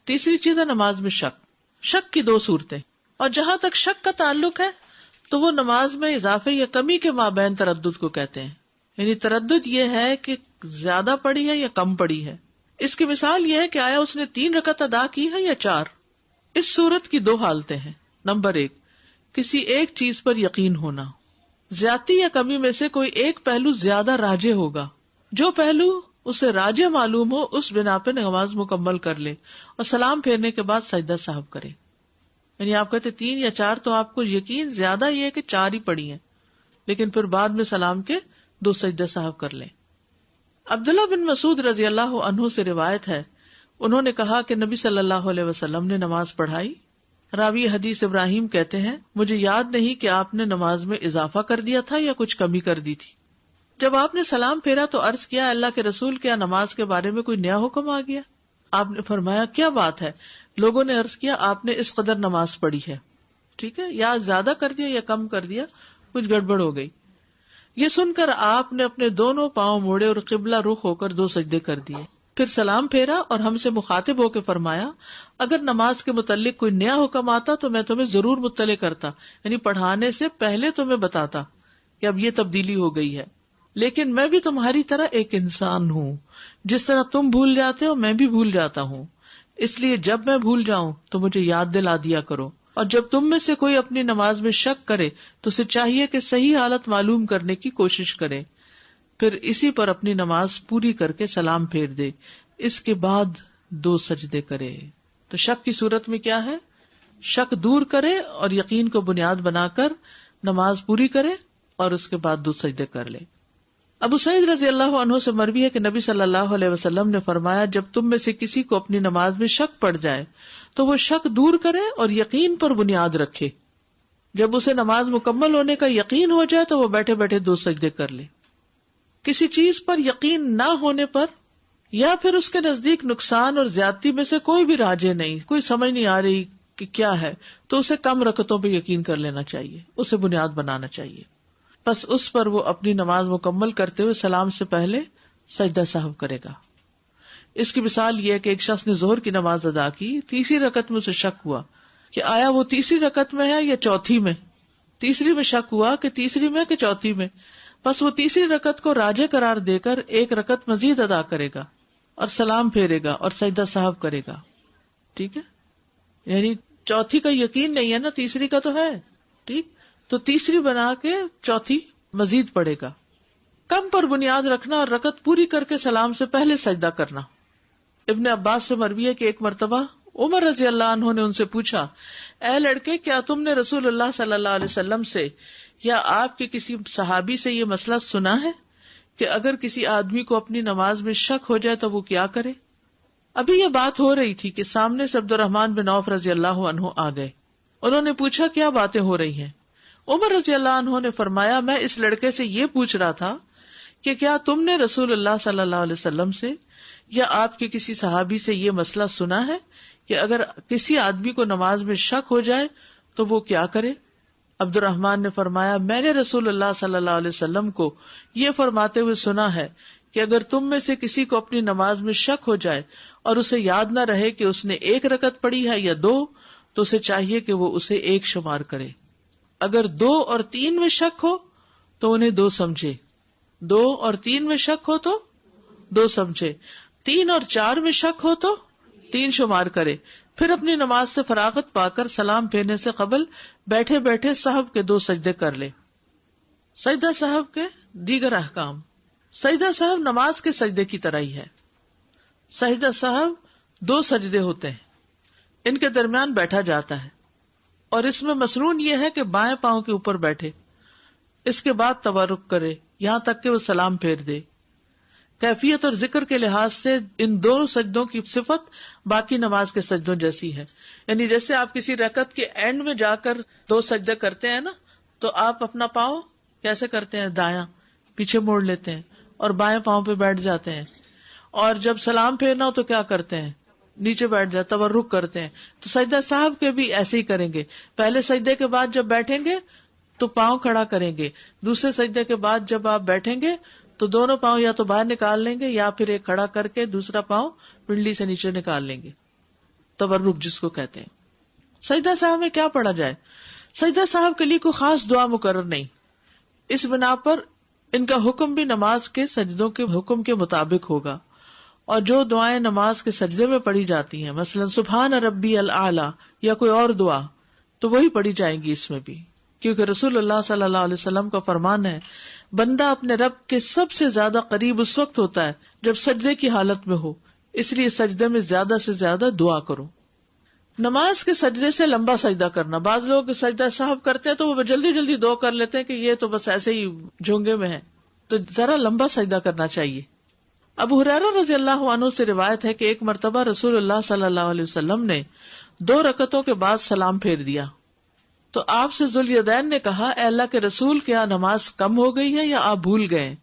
تیسری چیز ہے نماز میں شک کی 2 صورتیں، اور جہاں تک شک کا تعلق ہے تو وہ نماز میں اضافے یا کمی کے مابین تردد کو کہتے ہیں. یعنی تردد یہ ہے کہ زیادہ پڑی ہے یا کم پڑی ہے. اس کی مثال یہ ہے کہ آیا اس نے 3 رکعت ادا کی ہے یا 4. اس صورت کی 2 حالتیں ہیں. نمبر 1، کسی ایک چیز پر یقین ہونا. زیادتی یا کمی میں سے کوئی ایک پہلو زیادہ راجح ہوگا. جو پہلو اسے راجح معلوم ہو اس بنا پہ نماز مکمل کر لے اور سلام پھیرنے کے بعد سجدہ سہو کرے. یعنی آپ کہتے 3 یا 4 تو آپ کو یقین زیادہ یہ ہے کہ 4 ہی پڑی ہیں، لیکن پھر بعد میں سلام کے 2 سجدہ سہو کر لیں. عبداللہ بن مسعود رضی اللہ عنہ سے روایت ہے، انہوں نے کہا کہ نبی صلی اللہ علیہ وسلم نے نماز پڑھائی. راوی حدیث ابراہیم کہتے ہیں مجھے یاد نہیں کہ آپ نے نماز میں اضافہ کر دیا تھا یا کچھ کمی کر دی تھی. جب آپ نے سلام پھیرا تو عرض کیا اللہ کے رسول، کیا نماز کے بارے میں کوئی نیا حکم آ گیا؟ آپ نے فرمایا کیا بات ہے؟ لوگوں نے عرض کیا آپ نے اس قدر نماز پڑھی ہے. ٹھیک ہے، یا زیادہ کر دیا یا کم کر دیا، کچھ گڑبڑ ہو گئی. یہ سن کر آپ نے اپنے دونوں پاؤں موڑے اور قبلہ رخ ہو کر 2 سجدے کر دیے. پھر سلام پھیرا اور ہم سے مخاطب ہو کے فرمایا اگر نماز کے متعلق کوئی نیا حکم آتا تو میں تمہیں ضرور مطلع کرتا، یعنی پڑھانے سے پہلے تمہیں بتاتا کہ اب یہ تبدیلی ہو گئی ہے. لیکن میں بھی تمہاری طرح ایک انسان ہوں، جس طرح تم بھول جاتے ہو میں بھی بھول جاتا ہوں، اس لیے جب میں بھول جاؤں تو مجھے یاد دلا دیا کرو. اور جب تم میں سے کوئی اپنی نماز میں شک کرے تو اسے چاہیے کہ صحیح حالت معلوم کرنے کی کوشش کرے، پھر اسی پر اپنی نماز پوری کر کے سلام پھیر دے، اس کے بعد 2 سجدے کرے. تو شک کی صورت میں کیا ہے؟ شک دور کرے اور یقین کو بنیاد بنا کر نماز پوری کرے اور اس کے بعد 2 سجدے کر لے. ابو سعید رضی اللہ عنہ سے مروی ہے کہ نبی صلی اللہ علیہ وسلم نے فرمایا جب تم میں سے کسی کو اپنی نماز میں شک پڑ جائے تو وہ شک دور کرے اور یقین پر بنیاد رکھے. جب اسے نماز مکمل ہونے کا یقین ہو جائے تو وہ بیٹھے بیٹھے 2 سجدے کر لے. کسی چیز پر یقین نہ ہونے پر یا پھر اس کے نزدیک نقصان اور زیادتی میں سے کوئی بھی راجے نہیں، کوئی سمجھ نہیں آ رہی کہ کیا ہے، تو اسے کم رکعتوں پہ یقین کر لینا چاہیے، اسے بنیاد بنانا چاہیے. بس اس پر وہ اپنی نماز مکمل کرتے ہوئے سلام سے پہلے سجدہ سہو کرے گا. اس کی مثال یہ ہے کہ ایک شخص نے ظہر کی نماز ادا کی، 3ری رکعت میں اسے شک ہوا کہ آیا وہ 3ری رکعت میں ہے یا 4تھی میں. 3ری میں شک ہوا کہ 3ری میں کہ 4تھی میں، بس وہ 3ری رکعت کو راجح قرار دے کر 1 رکعت مزید ادا کرے گا اور سلام پھیرے گا اور سجدہ سہو کرے گا. ٹھیک ہے، یعنی 4تھی کا یقین نہیں ہے نا، 3ری کا تو ہے. ٹھیک، تو 3ری بنا کے 4تھی مزید پڑے گا. کم پر بنیاد رکھنا اور رکعت پوری کر کے سلام سے پہلے سجدہ کرنا. ابن عباس سے مروی ہے کہ ایک مرتبہ عمر رضی اللہ عنہ نے ان سے پوچھا اے لڑکے کیا تم نے رسول اللہ صلی اللہ علیہ وسلم سے یا آپ کے کسی صحابی سے یہ مسئلہ سنا ہے کہ اگر کسی آدمی کو اپنی نماز میں شک ہو جائے تو وہ کیا کرے؟ ابھی یہ بات ہو رہی تھی کہ سامنے سے عبد الرحمن بن عوف رضی اللہ عنہ آ گئے. انہوں نے پوچھا کیا باتیں ہو رہی ہیں؟ عمر رضی اللہ عنہ نے فرمایا میں اس لڑکے سے یہ پوچھ رہا تھا کہ کیا تم نے رسول اللہ صلی اللہ علیہ وسلم سے یا آپ کے کسی صحابی سے یہ مسئلہ سنا ہے کہ اگر کسی آدمی کو نماز میں شک ہو جائے تو وہ کیا کرے؟ عبد الرحمن نے فرمایا میں نے رسول اللہ صلی اللہ علیہ وسلم کو یہ فرماتے ہوئے سنا ہے کہ اگر تم میں سے کسی کو اپنی نماز میں شک ہو جائے اور اسے یاد نہ رہے کہ اس نے 1 رکعت پڑھی ہے یا 2 تو اسے چاہیے کہ وہ اسے 1 شمار کرے. اگر 2 اور 3 میں شک ہو تو انہیں 2 سمجھے، 2 اور 3 میں شک ہو تو 2 سمجھے، 3 اور 4 میں شک ہو تو 3 شمار کرے. پھر اپنی نماز سے فراغت پا کر سلام پھیرنے سے قبل بیٹھے بیٹھے سہو کے 2 سجدے کر لے. سجدہ سہو کے دیگر احکام. سجدہ سہو نماز کے سجدے کی طرح ہی ہے. سجدہ سہو 2 سجدے ہوتے ہیں، ان کے درمیان بیٹھا جاتا ہے اور اس میں مسنون یہ ہے کہ بائیں پاؤں کے اوپر بیٹھے. اس کے بعد تورک کرے یہاں تک کہ وہ سلام پھیر دے. کیفیت اور ذکر کے لحاظ سے ان دونوں سجدوں کی صفت باقی نماز کے سجدوں جیسی ہے. یعنی جیسے آپ کسی رکعت کے اینڈ میں جا کر 2 سجدے کرتے ہیں نا، تو آپ اپنا پاؤں کیسے کرتے ہیں؟ دایاں پیچھے موڑ لیتے ہیں اور بائیں پاؤں پہ بیٹھ جاتے ہیں. اور جب سلام پھیرنا ہو تو کیا کرتے ہیں؟ نیچے بیٹھ جاتے، تورک کرتے ہیں. تو سجدہ صاحب کے بھی ایسے ہی کریں گے. پہلے سجدے کے بعد جب بیٹھیں گے تو پاؤں کھڑا کریں گے. دوسرے سجدے کے بعد جب آپ بیٹھیں گے تو دونوں پاؤں یا تو باہر نکال لیں گے یا پھر ایک کھڑا کر کے دوسرا پاؤں پنڈلی سے نیچے نکال لیں گے. تورک جس کو کہتے ہیں. سجدہ صاحب میں کیا پڑھا جائے؟ سجدہ صاحب کے لیے کوئی خاص دعا مقرر نہیں. اس بنا پر ان کا حکم بھی نماز کے سجدوں کے حکم کے مطابق ہوگا. اور جو دعائیں نماز کے سجدے میں پڑھی جاتی ہیں، مثلا سبحان ربی الاعلی یا کوئی اور دعا، تو وہی پڑھی جائیں گی اس میں بھی، کیونکہ رسول اللہ صلی اللہ علیہ وسلم کا فرمان ہے بندہ اپنے رب کے سب سے زیادہ قریب اس وقت ہوتا ہے جب سجدے کی حالت میں ہو، اس لیے سجدے میں زیادہ سے زیادہ دعا کرو. نماز کے سجدے سے لمبا سجدہ کرنا، بعض لوگ سجدہ صاحب کرتے ہیں تو وہ جلدی جلدی دعا کر لیتے ہیں کہ یہ تو بس ایسے ہی جھونگے میں ہے، تو ذرا لمبا سجدہ کرنا چاہیے. ابو ہریرہ رضی اللہ عنہ سے روایت ہے کہ ایک مرتبہ رسول اللہ صلی اللہ علیہ وسلم نے 2 رکعتوں کے بعد سلام پھیر دیا تو آپ سے ذوالیدین نے کہا، اے اللہ کے رسول، کیا نماز کم ہو گئی ہے یا آپ بھول گئے؟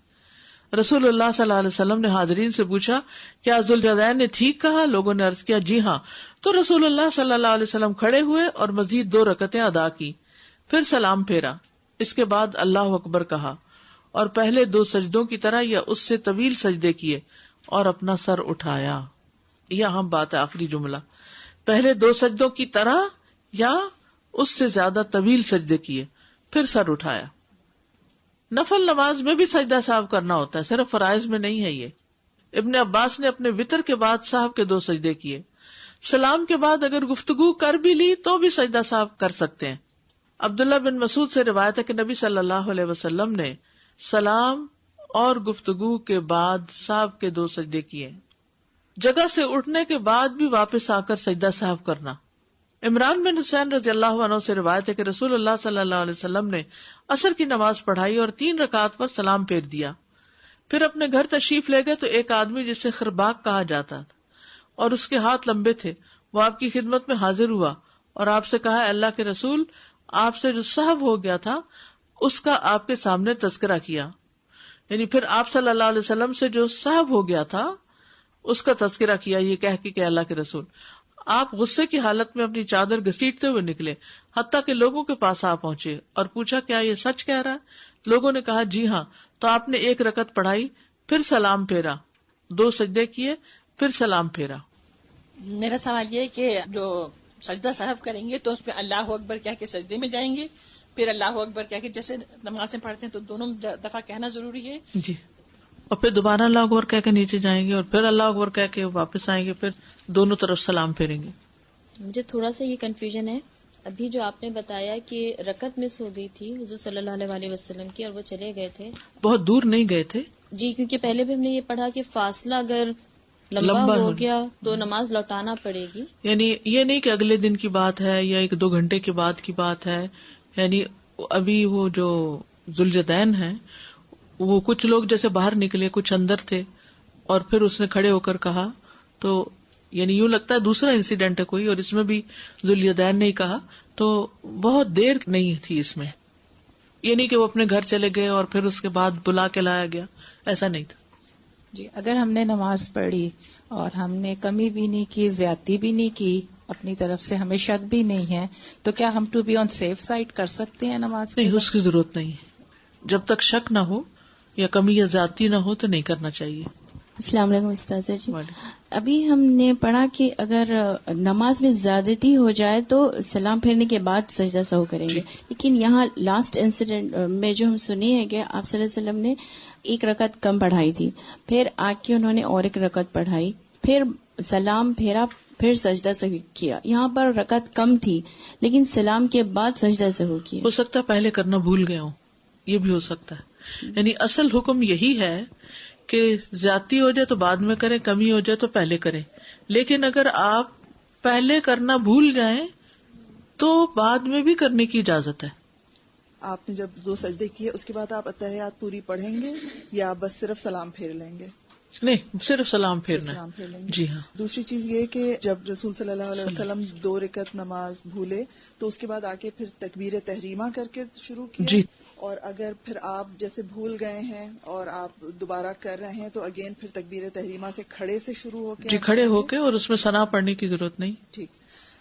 رسول اللہ صلی اللہ علیہ وسلم نے حاضرین سے پوچھا، کیا ذوالیدین نے ٹھیک کہا؟ لوگوں نے عرض کیا، جی ہاں. تو رسول اللہ صلی اللہ علیہ وسلم کھڑے ہوئے اور مزید 2 رکعتیں ادا کی، پھر سلام پھیرا. اس کے بعد اللہ اکبر کہا اور پہلے 2 سجدوں کی طرح یا اس سے طویل سجدے کیے اور اپنا سر اٹھایا. یہ اہم بات ہے، آخری جملہ، پہلے 2 سجدوں کی طرح یا اس سے زیادہ طویل سجدے کیے پھر سر اٹھایا. نفل نماز میں بھی سجدہ صاحب کرنا ہوتا ہے، صرف فرائض میں نہیں ہے. یہ ابن عباس نے اپنے وتر کے بعد صاحب کے 2 سجدے کیے. سلام کے بعد اگر گفتگو کر بھی لی تو بھی سجدہ صاحب کر سکتے ہیں. عبداللہ بن مسعود سے روایت ہے کہ نبی صلی اللہ علیہ وسلم نے سلام اور گفتگو کے بعد صاحب کے 2 سجدے کیے. جگہ سے اٹھنے کے بعد بھی واپس آ کر سجدہ صاحب کرنا. عمران بن حسین رضی اللہ عنہ سے روایت ہے کہ رسول اللہ صلی اللہ علیہ وسلم نے عصر کی نماز پڑھائی اور 3 رکعات پر سلام پھیر دیا. پھر اپنے گھر تشریف لے گئے تو ایک آدمی جسے خرباق کہا جاتا تھا اور اس کے ہاتھ لمبے تھے، وہ آپ کی خدمت میں حاضر ہوا اور آپ سے کہا، اللہ کے رسول، آپ سے جو سہو ہو گیا تھا اس کا آپ کے سامنے تذکرہ کیا. یعنی پھر آپ صلی اللہ علیہ وسلم سے جو سہو ہو گیا تھا اس کا تذکرہ کیا، یہ کہہ کے کہ اللہ کے رسول. آپ غصے کی حالت میں اپنی چادر گھسیٹتے ہوئے نکلے، حتیٰ کہ لوگوں کے پاس آ پہنچے اور پوچھا، کیا یہ سچ کہہ رہا ہے؟ لوگوں نے کہا، جی ہاں. تو آپ نے 1 رکعت پڑھائی، پھر سلام پھیرا، 2 سجدے کیے، پھر سلام پھیرا. میرا سوال یہ ہے کہ جو سجدہ صاحب کریں گے تو اس میں اللہ اکبر کہہ کے سجدے میں جائیں گے، پھر اللہ اکبر کہہ کے جیسے نماز میں پڑھتے ہیں تو دونوں دفعہ کہنا ضروری ہے؟ جی، اور پھر دوبارہ اللہ اکبر کہہ کے نیچے جائیں گے اور پھر اللہ اکبر کہہ کے واپس آئیں گے، پھر دونوں طرف سلام پھیریں گے. مجھے تھوڑا سا یہ کنفیوژن ہے، ابھی جو آپ نے بتایا کہ رکعت مس ہو گئی تھی حضور صلی اللہ علیہ وسلم کی اور وہ چلے گئے تھے، بہت دور نہیں گئے تھے. جی، کیونکہ پہلے بھی ہم نے یہ پڑھا کہ فاصلہ اگر لمبا ہو گیا تو نماز لوٹانا پڑے گی. یعنی یہ نہیں کہ اگلے دن کی بات ہے یا 1-2 گھنٹے کے بعد کی بات ہے. یعنی ابھی وہ جو ذوالجدین ہیں وہ کچھ لوگ جیسے باہر نکلے، کچھ اندر تھے، اور پھر اس نے کھڑے ہو کر کہا، تو یعنی یوں لگتا ہے دوسرا انسیڈنٹ ہے کوئی، اور اس میں بھی ذوالجدین نے ہی کہا، تو بہت دیر نہیں تھی اس میں. یہ نہیں کہ وہ اپنے گھر چلے گئے اور پھر اس کے بعد بلا کے لایا گیا، ایسا نہیں تھا. جی، اگر ہم نے نماز پڑھی اور ہم نے کمی بھی نہیں کی، زیادتی بھی نہیں کی، اپنی طرف سے ہمیں شک بھی نہیں ہے، تو کیا ہم to be on safe side کر سکتے ہیں نماز؟ نہیں، اس کی ضرورت نہیں ہے. جب تک شک نہ ہو یا کمی یا زیادتی نہ ہو تو نہیں کرنا چاہیے. السلام علیکم استاذہ جی. ابھی ہم نے پڑھا کہ اگر نماز میں زیادتی ہو جائے تو سلام پھیرنے کے بعد سجدہ سہو کریں گے، لیکن یہاں لاسٹ انسیڈنٹ میں جو ہم سنی ہے کہ آپ صلی اللہ علیہ وسلم نے 1 رکعت کم پڑھائی تھی، پھر آ کے انہوں نے اور 1 رکعت پڑھائی، پھر سلام پھیرا، پھر سجدہ سہو کیا. یہاں پر رکعت کم تھی لیکن سلام کے بعد سجدہ سہو کیا. ہو سکتا ہے پہلے کرنا بھول گیا ہوں، یہ بھی ہو سکتا ہے. یعنی اصل حکم یہی ہے کہ زیادتی ہو جائے تو بعد میں کریں، کمی ہو جائے تو پہلے کریں. لیکن اگر آپ پہلے کرنا بھول جائیں تو بعد میں بھی کرنے کی اجازت ہے. آپ نے جب 2 سجدے کیے اس کے بعد آپ اتحیات پوری پڑھیں گے یا بس صرف سلام پھیر لیں گے؟ نہیں، صرف سلام پھیرنا ہے. سلام پھیر لیں گے. جی ہاں. دوسری چیز یہ کہ جب رسول صلی اللہ علیہ وسلم 2 رکعت نماز بھولے تو اس کے بعد آ کے پھر تکبیر تحریمہ کر کے شروع کیا. جی. اور اگر پھر آپ جیسے بھول گئے ہیں اور آپ دوبارہ کر رہے ہیں تو اگین پھر تکبیر تحریمہ سے کھڑے سے شروع ہو کے. جی، کھڑے ہو کے، اور اس میں ثنا پڑھنے کی ضرورت نہیں. ٹھیک.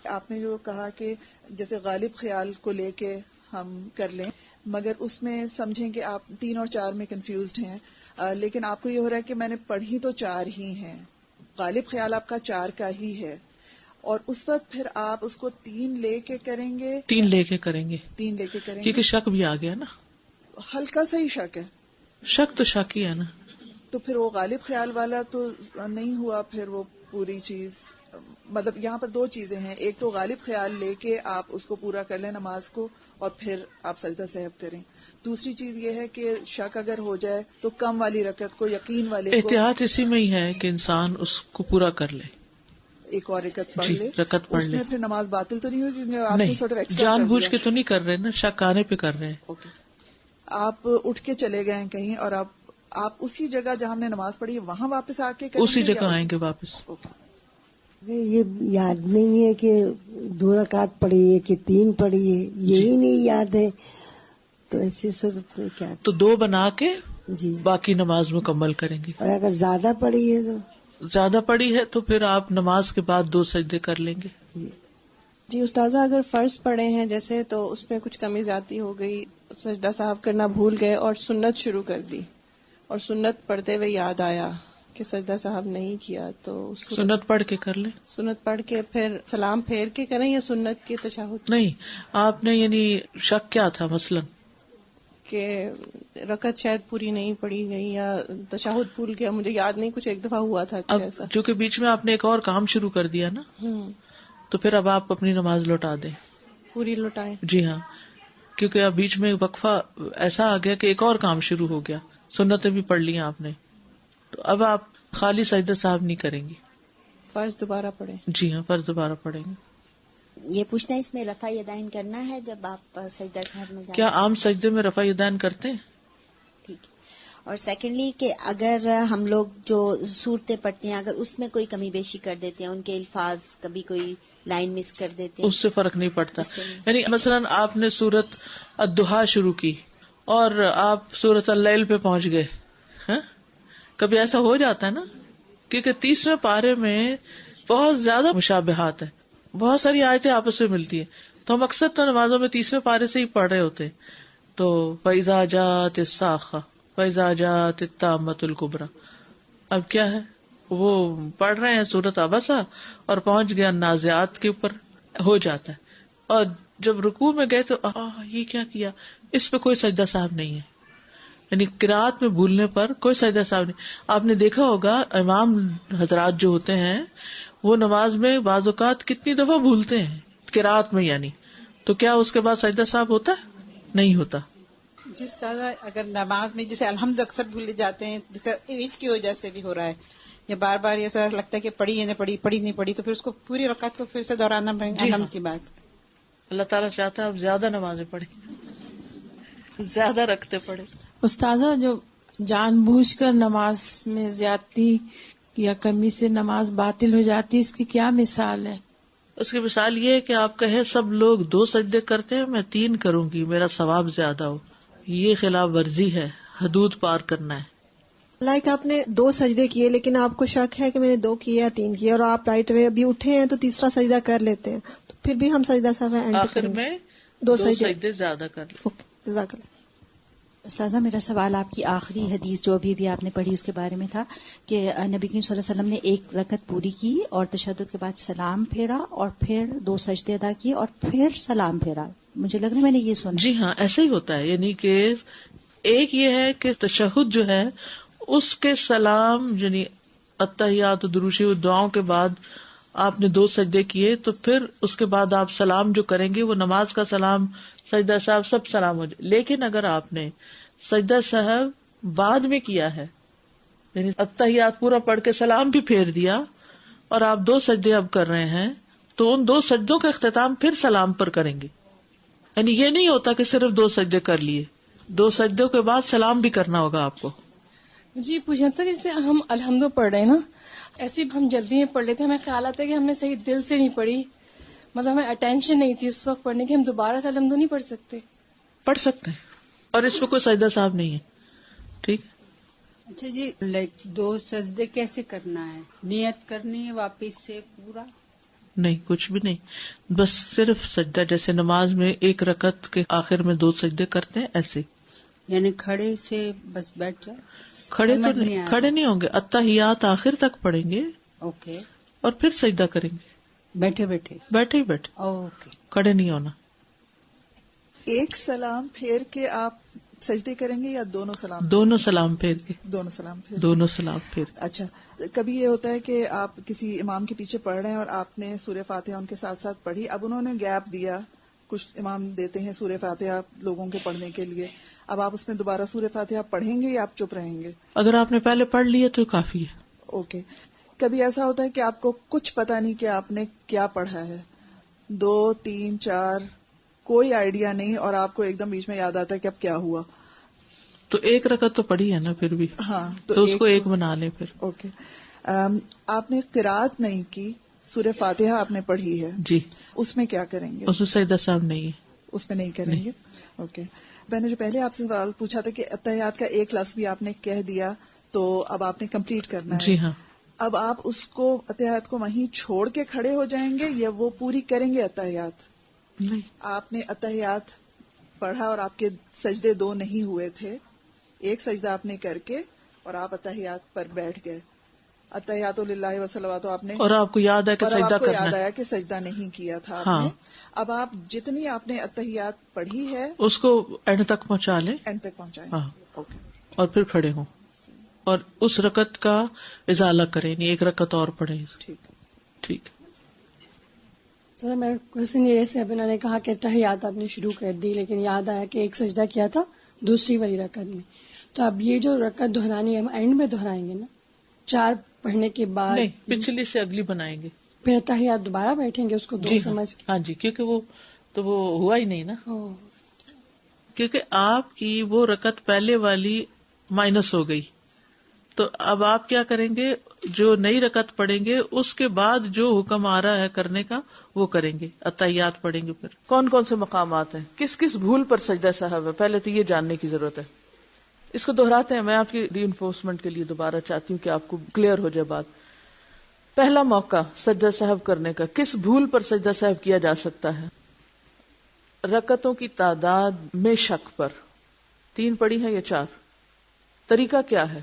آپ نے جو کہا کہ جیسے غالب خیال کو لے کے ہم کر لیں، مگر اس میں سمجھیں کہ آپ 3 اور 4 میں کنفیوزڈ ہیں، لیکن آپ کو یہ ہو رہا ہے کہ میں نے پڑھی تو 4 ہی ہیں، غالب خیال آپ کا 4 کا ہی ہے، اور اس وقت پھر آپ اس کو 3 لے کے کریں گے. 3 لے کے کریں گے. 3 لے کے کریں گے کیونکہ شک بھی آ گیا نا. ہلکا سا ہی شک ہے. شک تو شک ہی ہے نا. تو پھر وہ غالب خیال والا تو نہیں ہوا. پھر وہ پوری چیز، مطلب یہاں پر 2 چیزیں ہیں، ایک تو غالب خیال لے کے آپ اس کو پورا کر لیں نماز کو اور پھر آپ سجدہ سہو کریں. دوسری چیز یہ ہے کہ شک اگر ہو جائے تو کم والی رکعت کو، یقین والے کو، احتیاط اسی میں ہی ہے کہ انسان اس کو پورا کر لے، ایک اور رکعت پڑھ جی، لے. رکعت پڑھ اس لے. میں پھر نماز باطل تو نہیں ہوگی کیونکہ آپ نے نہیں، سارٹ آف ایکسٹرا جان کر بوجھ دیا. کے تو نہیں کر رہے نا، شک آنے پہ کر رہے ہیں. اوکے. آپ اٹھ کے چلے گئے ہیں کہیں اور آپ اسی جگہ جہاں ہم نے نماز پڑھی ہے وہاں واپس آ کے کریں اسی گے جگہ یا آئیں گے واپس. اوکے. یہ یاد نہیں ہے کہ 2 رکعت پڑھی ہے کہ 3 پڑھی ہے، یہی نہیں یاد ہے، تو ایسی صورت میں کیا؟ تو 2 بنا کے جی. باقی نماز مکمل کریں گے. اور اگر زیادہ پڑھی ہے تو زیادہ پڑی ہے تو پھر آپ نماز کے بعد 2 سجدے کر لیں گے. جی استاذہ، اگر فرض پڑھے ہیں جیسے تو اس میں کچھ کمی زیادتی ہو گئی، سجدہ صاحب کرنا بھول گئے اور سنت شروع کر دی، اور سنت پڑھتے ہوئے یاد آیا کہ سجدہ صاحب نہیں کیا، تو سنت پڑھ کے کر لیں. سنت پڑھ کے پھر سلام پھیر کے کریں یا سنت کے تشہد؟ نہیں، آپ نے یعنی شک کیا تھا مثلا کہ رکعت شاید پوری نہیں پڑھی گئی یا تشہد بھول گیا، مجھے یاد نہیں، کچھ ایک دفعہ ہوا تھا اب ایسا. چونکہ بیچ میں آپ نے ایک اور کام شروع کر دیا نا، تو پھر اب آپ اپنی نماز لوٹا دیں. پوری لوٹائیں. جی ہاں، کیونکہ اب بیچ میں وقفہ ایسا آ گیا کہ ایک اور کام شروع ہو گیا، سنتیں بھی پڑھ لی آپ نے، تو اب آپ خالی سجدہ صاحب نہیں کریں گی. فرض دوبارہ پڑھیں. جی ہاں، فرض دوبارہ پڑھیں گے. یہ پوچھنا ہے اس میں رفع یدین کرنا ہے جب آپ سجدہ صاحب میں جائیں؟ کیا عام سجدے میں رفع یدین کرتے ہیں؟ ٹھیک. اور سیکنڈلی کہ اگر ہم لوگ جو صورتیں پڑھتے ہیں اگر اس میں کوئی کمی بیشی کر دیتے ہیں، ان کے الفاظ کبھی کوئی لائن مس کر دیتے ہیں، اس سے فرق نہیں پڑتا. یعنی مثلا آپ نے سورت الضحیٰ شروع کی اور آپ سورت اللیل پہ پہنچ گئے، ہاں؟ کبھی ایسا ہو جاتا ہے نا، کیونکہ 30ویں پارے میں بہت زیادہ مشابہات ہیں، بہت ساری آیتیں آپس میں ملتی ہیں، تو ہم اکثر تو نمازوں میں 30ویں پارے سے ہی پڑھ رہے ہوتے ہیں. تو فَإِذَا جَاءَتِ الصَّاخَّةُ فَإِذَا جَاءَتِ التَّامَّةُ الْكُبْرىٰ، اب کیا ہے، وہ پڑھ رہے ہیں سورت عبسہ اور پہنچ گیا نازعات کے اوپر، ہو جاتا ہے. اور جب رکوع میں گئے تو یہ کیا کیا، اس پہ کوئی سجدہ صاحب نہیں ہے. یعنی قرات میں بھولنے پر کوئی سجدہ صاحب نہیں. آپ نے دیکھا ہوگا امام حضرات جو ہوتے ہیں وہ نماز میں بعض اوقات کتنی دفعہ بھولتے ہیں قرات میں، یعنی تو کیا اس کے بعد سجدہ صاحب ہوتا ہے؟ نہیں ہوتا. جی استاذہ، اگر نماز میں جیسے الحمد اکثر بھولے جاتے ہیں، جیسے ایج کی وجہ سے بھی ہو رہا ہے، یا بار بار ایسا لگتا ہے کہ پڑھی یا نہیں پڑھی نہیں پڑھی، تو پھر اس کو پوری رکعت کو پھر سے دہرانا پڑے گا. الحمد کی بات اللہ تعالیٰ چاہتا ہے آپ زیادہ نمازیں پڑھیں، زیادہ رکھتے پڑھیں. استاذہ، جو جان بوجھ کر نماز میں زیادتی یا کمی سے نماز باطل ہو جاتی ہے، اس کی کیا مثال ہے؟ اس کی مثال یہ ہے کہ آپ کہیں سب لوگ 2 سجدے کرتے ہیں، میں 3 کروں گی، میرا ثواب زیادہ ہو. یہ خلاف ورزی ہے، حدود پار کرنا ہے. لائک آپ نے 2 سجدے کیے لیکن آپ کو شک ہے کہ میں نے 2 کیے یا 3 کیے، اور آپ رائٹ وے ابھی اٹھے ہیں تو تیسرا سجدہ کر لیتے ہیں، تو پھر بھی ہم سجدہ صاحب اینڈ آخر میں 2 سجدے زیادہ کر لیں. اوکے، جزاک اللہ. استاذہ، میرا سوال آپ کی آخری حدیث جو ابھی آپ نے پڑھی اس کے بارے میں تھا کہ نبی کریم صلی اللہ علیہ وسلم نے 1 رکعت پوری کی اور تشہد کے بعد سلام پھیرا اور پھر 2 سجدے ادا کیے اور پھر سلام پھیرا. مجھے لگ رہا ہے میں نے یہ سنا. جی ہاں، ایسا ہی ہوتا ہے. یعنی کہ ایک یہ ہے کہ تشہد جو ہے اس کے سلام، یعنی التحیات دروشی و دعاؤں کے بعد آپ نے 2 سجدے کیے، تو پھر اس کے بعد آپ سلام جو کریں گے وہ نماز کا سلام، سجدہ صاحب سب سلام ہو جائے. لیکن اگر آپ نے سجدہ صاحب بعد میں کیا ہے، یعنی التحیات پورا پڑھ کے سلام بھی پھیر دیا اور آپ 2 سجدے اب کر رہے ہیں، تو ان 2 سجدوں کا اختتام پھر سلام پر کریں گے. یعنی یہ نہیں ہوتا کہ صرف 2 سجدے کر لیے، 2 سجدوں کے بعد سلام بھی کرنا ہوگا آپ کو. جی پوچھنا تھا جیسے ہم الحمد پڑھ رہے ہیں نا، ایسے ہم جلدی میں پڑھ لیتے ہیں، ہمیں خیال آتا ہے کہ ہم نے صحیح دل سے نہیں پڑھی، مطلب ہمیں اٹینشن نہیں تھی اس وقت پڑھنے کی، ہم دوبارہ سے الحمد نہیں پڑھ سکتے؟ پڑھ سکتے ہیں، اور اس پہ کوئی سجدہ صاحب نہیں ہے. ٹھیک. اچھا جی، 2 سجدے کیسے کرنا ہے؟ نیت کرنی ہے واپس سے پورا؟ نہیں، کچھ بھی نہیں، بس صرف سجدہ. جیسے نماز میں 1 رکعت کے آخر میں 2 سجدے کرتے ہیں، ایسے. یعنی کھڑے سے بس بیٹھ جائے؟ کھڑے تو نہیں، کھڑے نہیں ہوں گے، اتحیات آخر تک پڑھیں گے. اوکے. اور پھر سجدہ کریں گے بیٹھے بیٹھے بیٹھے ہی بیٹھے. اوکے. کھڑے نہیں ہونا. ایک سلام پھیر کے آپ سجدے کریں گے یا دونوں سلام؟ دونوں سلام پھیر کے. دونوں سلام پھیر. دونوں سلام پھیر. اچھا، کبھی یہ ہوتا ہے کہ آپ کسی امام کے پیچھے پڑھ رہے ہیں اور آپ نے سورہ فاتحہ ان کے ساتھ ساتھ پڑھی، اب انہوں نے گیپ دیا، کچھ امام دیتے ہیں سورہ فاتحہ لوگوں کے پڑھنے کے لیے، اب آپ اس میں دوبارہ سورہ فاتحہ پڑھیں گے یا آپ چپ رہیں گے؟ اگر آپ نے پہلے پڑھ لیا تو کافی ہے. اوکے. کبھی ایسا ہوتا ہے کہ آپ کو کچھ پتا نہیں کہ آپ نے کیا پڑھا ہے، 2 3 4 کوئی آئیڈیا نہیں، اور آپ کو ایک دم بیچ میں یاد آتا ہے کہ اب کیا ہوا، تو 1 رکعت تو پڑھی ہے نا پھر بھی. ہاں، تو اس کو 1 بنا لیں پھر. اوکے. آپ نے قرات نہیں کی، سورہ فاتحہ آپ نے پڑھی ہے جی، اس میں کیا کریں گے؟ اس میں سجدہ صاحب نہیں ہے، اس میں نہیں کریں گے. اوکے. میں نے جو پہلے آپ سے سوال پوچھا تھا کہ اتحیات کا 1 لفظ بھی آپ نے کہہ دیا تو اب آپ نے کمپلیٹ کرنا ہے. جی ہاں. اب آپ اس کو اتحیات کو وہیں چھوڑ کے کھڑے ہو جائیں گے یا وہ پوری کریں گے اتحیات؟ نہیں، آپ نے اتحیات پڑھا اور آپ کے سجدے 2 نہیں ہوئے تھے، 1 سجدہ آپ نے کر کے اور آپ اتحیات پر بیٹھ گئے، اتحیات للہ وصلوات آپ نے، اور آپ کو یاد ہے کہ سجدہ کرنا ہے، یاد آیا کہ سجدہ نہیں کیا تھا آپ نے. اب آپ جتنی آپ نے اتحیات پڑھی ہے اس کو اینڈ تک پہنچا لیں، اینڈ تک پہنچائیں. اوکے. اور پھر کھڑے ہوں اور اس رکعت کا ازالہ کریں، نہیں 1 رکعت اور پڑھیں. ٹھیک. سر میں کوشچن یہ ہے، ابھی نے کہا کہ تحیات آپ نے شروع کر دی لیکن یاد آیا کہ 1 سجدہ کیا تھا دوسری والی رکعت میں، تو اب یہ جو رکعت دہرانی ہے ہم اینڈ میں دہرائیں گے نا 4 پڑھنے کے بعد؟ نہیں، پچھلی سے اگلی بنائیں گے، پھر تحیات دوبارہ بیٹھیں گے اس کو 2 سمجھ کے. ہاں جی، کیونکہ وہ ہوا ہی نہیں نا، کیونکہ آپ کی وہ رکعت پہلے والی مائنس ہو گئی. تو اب آپ کیا کریں گے، جو نئی رکعت پڑھیں گے اس کے بعد جو حکم آ رہا ہے کرنے کا وہ کریں گے، اتحیات پڑھیں گے. پھر کون کون سے مقامات ہیں، کس کس بھول پر سجدہ صاحب ہے، پہلے تو یہ جاننے کی ضرورت ہے. اس کو دہراتے ہیں، میں آپ کی ری انفورسمنٹ کے لیے دوبارہ چاہتی ہوں کہ آپ کو کلیئر ہو جائے بات. پہلا موقع سجدہ صاحب کرنے کا، کس بھول پر سجدہ صاحب کیا جا سکتا ہے؟ رکعتوں کی تعداد میں شک پر. 3 پڑھی ہے یا 4؟ طریقہ کیا ہے؟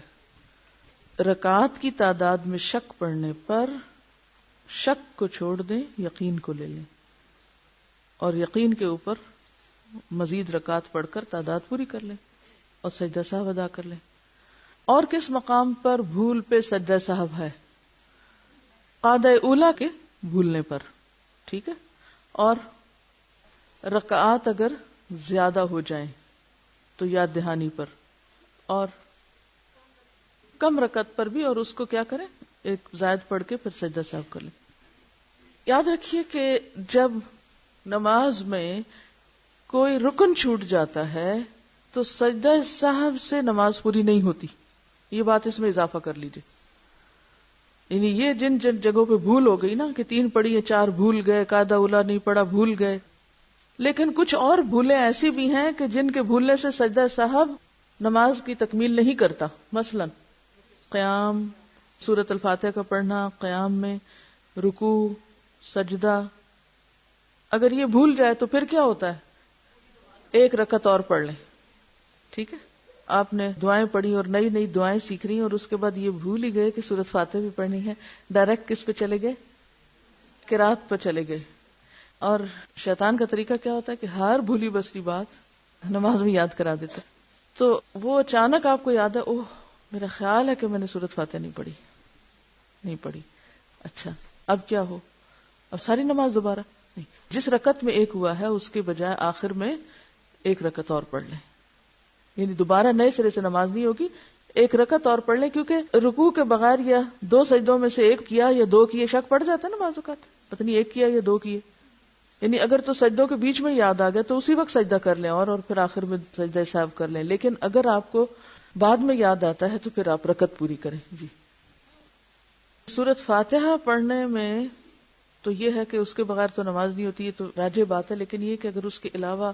رکعات کی تعداد میں شک پڑنے پر شک کو چھوڑ دیں، یقین کو لے لیں، اور یقین کے اوپر مزید رکعات پڑھ کر تعداد پوری کر لیں اور سجدہ صاحب ادا کر لیں. اور کس مقام پر بھول پہ سجدہ صاحب ہے؟ قاعدہ اولا کے بھولنے پر، ٹھیک ہے. اور رکعات اگر زیادہ ہو جائیں تو یاد دہانی پر، اور کم رکعت پر بھی، اور اس کو کیا کریں، 1 زائد پڑھ کے پھر سجدہ صاحب کر لیں. یاد رکھیے کہ جب نماز میں کوئی رکن چھوٹ جاتا ہے تو سجدہ صاحب سے نماز پوری نہیں ہوتی. یہ بات اس میں اضافہ کر لیجیے. یعنی یہ جن جگہوں پہ بھول ہو گئی نا کہ 3 پڑھی ہے 4 بھول گئے، قاعدہ اولا نہیں پڑھا بھول گئے، لیکن کچھ اور بھولیں ایسی بھی ہیں کہ جن کے بھولنے سے سجدہ صاحب نماز کی تکمیل نہیں کرتا. مثلا قیام، سورۃ الفاتحہ کا پڑھنا، قیام میں رکوع، سجدہ، اگر یہ بھول جائے تو پھر کیا ہوتا ہے، 1 رکعت اور پڑھ لیں. ٹھیک ہے، آپ نے دعائیں پڑھی اور نئی نئی دعائیں سیکھ رہی اور اس کے بعد یہ بھول ہی گئے کہ سورۃ فاتحہ بھی پڑھنی ہے، ڈائریکٹ کس پہ چلے گئے، قرات پہ چلے گئے. اور شیطان کا طریقہ کیا ہوتا ہے کہ ہر بھولی بسری بات نماز میں یاد کرا دیتا ہے. تو وہ اچانک آپ کو یاد ہے، اوہ میرا خیال ہے کہ میں نے سورۃ فاتحہ نہیں پڑھی. اچھا اب کیا ہو، اب ساری نماز دوبارہ نہیں، جس رکعت میں 1 ہوا ہے اس کے بجائے آخر میں 1 رکعت اور پڑھ لیں. یعنی دوبارہ نئے سرے سے نماز نہیں ہوگی، 1 رکعت اور پڑھ لیں، کیونکہ رکوع کے بغیر یا 2 سجدوں میں سے 1 کیا یا 2 کیے شک پڑ جاتا ہے نا بعض اوقات، پتہ نہیں 1 کیا یا 2 کیے، یعنی اگر تو سجدوں کے بیچ میں یاد آ گیا تو اسی وقت سجدہ کر لیں اور پھر آخر میں سجدہ سہو کر لیں. لیکن اگر آپ کو بعد میں یاد آتا ہے تو پھر آپ رکعت پوری کریں. جی سورۃ فاتحہ پڑھنے میں تو یہ ہے کہ اس کے بغیر تو نماز نہیں ہوتی، یہ تو راجح بات ہے. لیکن یہ کہ اگر اس کے علاوہ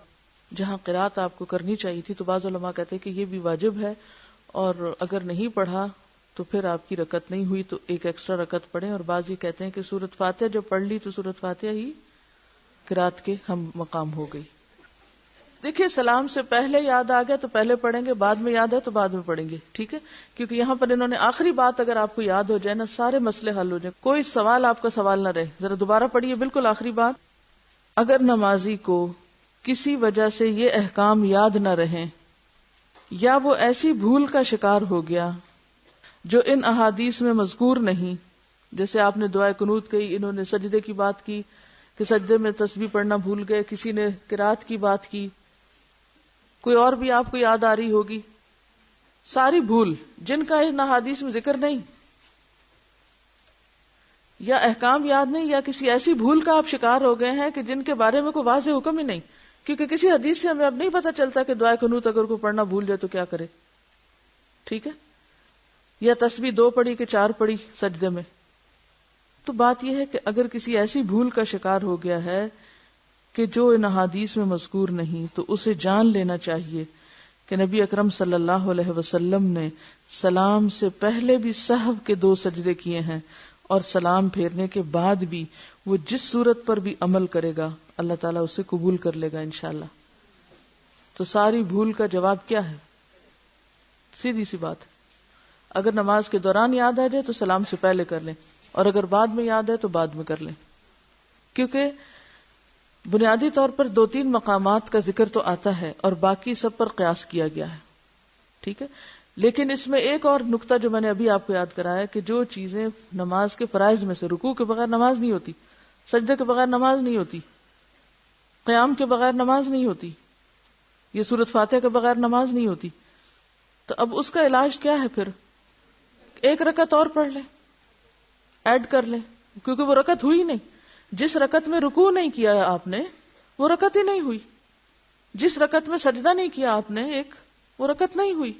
جہاں قرات آپ کو کرنی چاہیے تھی تو بعض علماء کہتے ہیں کہ یہ بھی واجب ہے، اور اگر نہیں پڑھا تو پھر آپ کی رکعت نہیں ہوئی تو ایک ایکسٹرا رکعت پڑھیں. اور بعض یہ کہتے ہیں کہ سورۃ فاتحہ جب پڑھ لی تو سورۃ فاتحہ ہی قرات کے ہم مقام ہو گئی. دیکھیے سلام سے پہلے یاد آ گیا تو پہلے پڑھیں گے، بعد میں یاد ہے تو بعد میں پڑھیں گے، ٹھیک ہے؟ کیونکہ یہاں پر انہوں نے آخری بات اگر آپ کو یاد ہو جائے نا، سارے مسئلے حل ہو جائیں، کوئی سوال آپ کا سوال نہ رہے. ذرا دوبارہ پڑھیے بالکل آخری بات. اگر نمازی کو کسی وجہ سے یہ احکام یاد نہ رہیں یا وہ ایسی بھول کا شکار ہو گیا جو ان احادیث میں مذکور نہیں، جیسے آپ نے دعائے قنوت کہی، انہوں نے سجدے کی بات کی کہ سجدے میں تسبیح پڑھنا بھول گئے، کسی نے قرات کی بات کی، کوئی اور بھی آپ کو یاد آ رہی ہوگی، ساری بھول جن کا ان احادیث میں ذکر نہیں، یا احکام یاد نہیں، یا کسی ایسی بھول کا آپ شکار ہو گئے ہیں کہ جن کے بارے میں کوئی واضح حکم ہی نہیں، کیونکہ کسی حدیث سے ہمیں اب نہیں پتا چلتا کہ دعائے قنوت اگر کوئی پڑھنا بھول جائے تو کیا کرے، ٹھیک ہے؟ یا تسبیح 2 پڑھی کہ 4 پڑھی سجدے میں. تو بات یہ ہے کہ اگر کسی ایسی بھول کا شکار ہو گیا ہے کہ جو ان احادیث میں مذکور نہیں تو اسے جان لینا چاہیے کہ نبی اکرم صلی اللہ علیہ وسلم نے سلام سے پہلے بھی سہو کے 2 سجدے کیے ہیں، اور سلام پھیرنے کے بعد بھی وہ جس صورت پر بھی عمل کرے گا اللہ تعالیٰ اسے قبول کر لے گا انشاءاللہ. تو ساری بھول کا جواب کیا ہے؟ سیدھی سی بات ہے، اگر نماز کے دوران یاد آ جائے تو سلام سے پہلے کر لیں، اور اگر بعد میں یاد ہے تو بعد میں کر لیں. کیونکہ بنیادی طور پر 2-3 مقامات کا ذکر تو آتا ہے اور باقی سب پر قیاس کیا گیا ہے، ٹھیک ہے؟ لیکن اس میں ایک اور نقطہ جو میں نے ابھی آپ کو یاد کرایا کہ جو چیزیں نماز کے فرائض میں سے، رکوع کے بغیر نماز نہیں ہوتی، سجدے کے بغیر نماز نہیں ہوتی، قیام کے بغیر نماز نہیں ہوتی، یہ سورۃ فاتحہ کے بغیر نماز نہیں ہوتی، تو اب اس کا علاج کیا ہے؟ پھر ایک رکعت اور پڑھ لیں، ایڈ کر لیں، کیونکہ وہ رکعت ہوئی نہیں. جس رکعت میں رکوع نہیں کیا آپ نے وہ رکعت ہی نہیں ہوئی، جس رکعت میں سجدہ نہیں کیا آپ نے وہ رکعت نہیں ہوئی.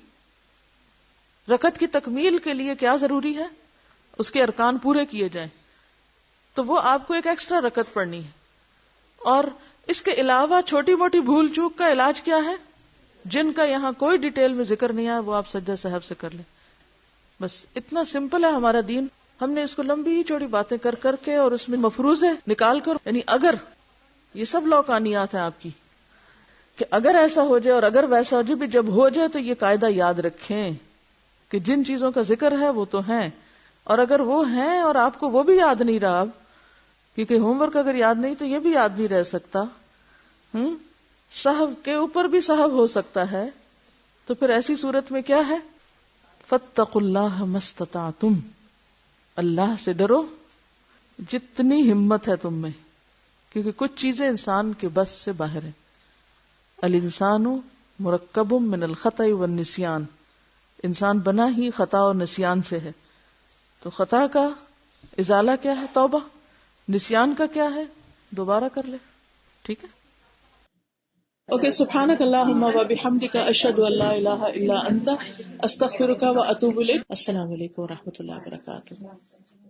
رکعت کی تکمیل کے لیے کیا ضروری ہے؟ اس کے ارکان پورے کیے جائیں، تو وہ آپ کو ایک ایکسٹرا رکعت پڑھنی ہے. اور اس کے علاوہ چھوٹی موٹی بھول چوک کا علاج کیا ہے؟ جن کا یہاں کوئی ڈیٹیل میں ذکر نہیں ہے وہ آپ سجدہ سہو سے کر لیں. بس اتنا سمپل ہے ہمارا دین. ہم نے اس کو لمبی چوڑی باتیں کر کر کے اور اس میں مفروضے نکال کر، یعنی اگر یہ سب لوکانیات ہیں آپ کی کہ اگر ایسا ہو جائے اور اگر ویسا ہو جائے، بھی جب ہو جائے تو یہ قاعدہ یاد رکھیں کہ جن چیزوں کا ذکر ہے وہ تو ہیں، اور اگر وہ ہیں اور آپ کو وہ بھی یاد نہیں رہا، کیونکہ ہوم ورک اگر یاد نہیں تو یہ بھی یاد نہیں رہ سکتا، سہو کے اوپر بھی سہو ہو سکتا ہے، تو پھر ایسی صورت میں کیا ہے؟ فاتقوا اللہ ما استطعتم، اللہ سے ڈرو جتنی ہمت ہے تم میں، کیونکہ کچھ چیزیں انسان کے بس سے باہر ہیں. الانسان مرکب من الخطأ والنسیان، انسان بنا ہی خطا اور نسیان سے ہے. تو خطا کا ازالہ کیا ہے؟ توبہ. نسیان کا کیا ہے؟ دوبارہ کر لے. ٹھیک ہے. اوکے. سبحانک اللہم و بحمدک، اشہد ان لا الہ الا انت، استغفرک و اتوب الیک. السلام علیکم و رحمۃ اللہ وبرکاتہ.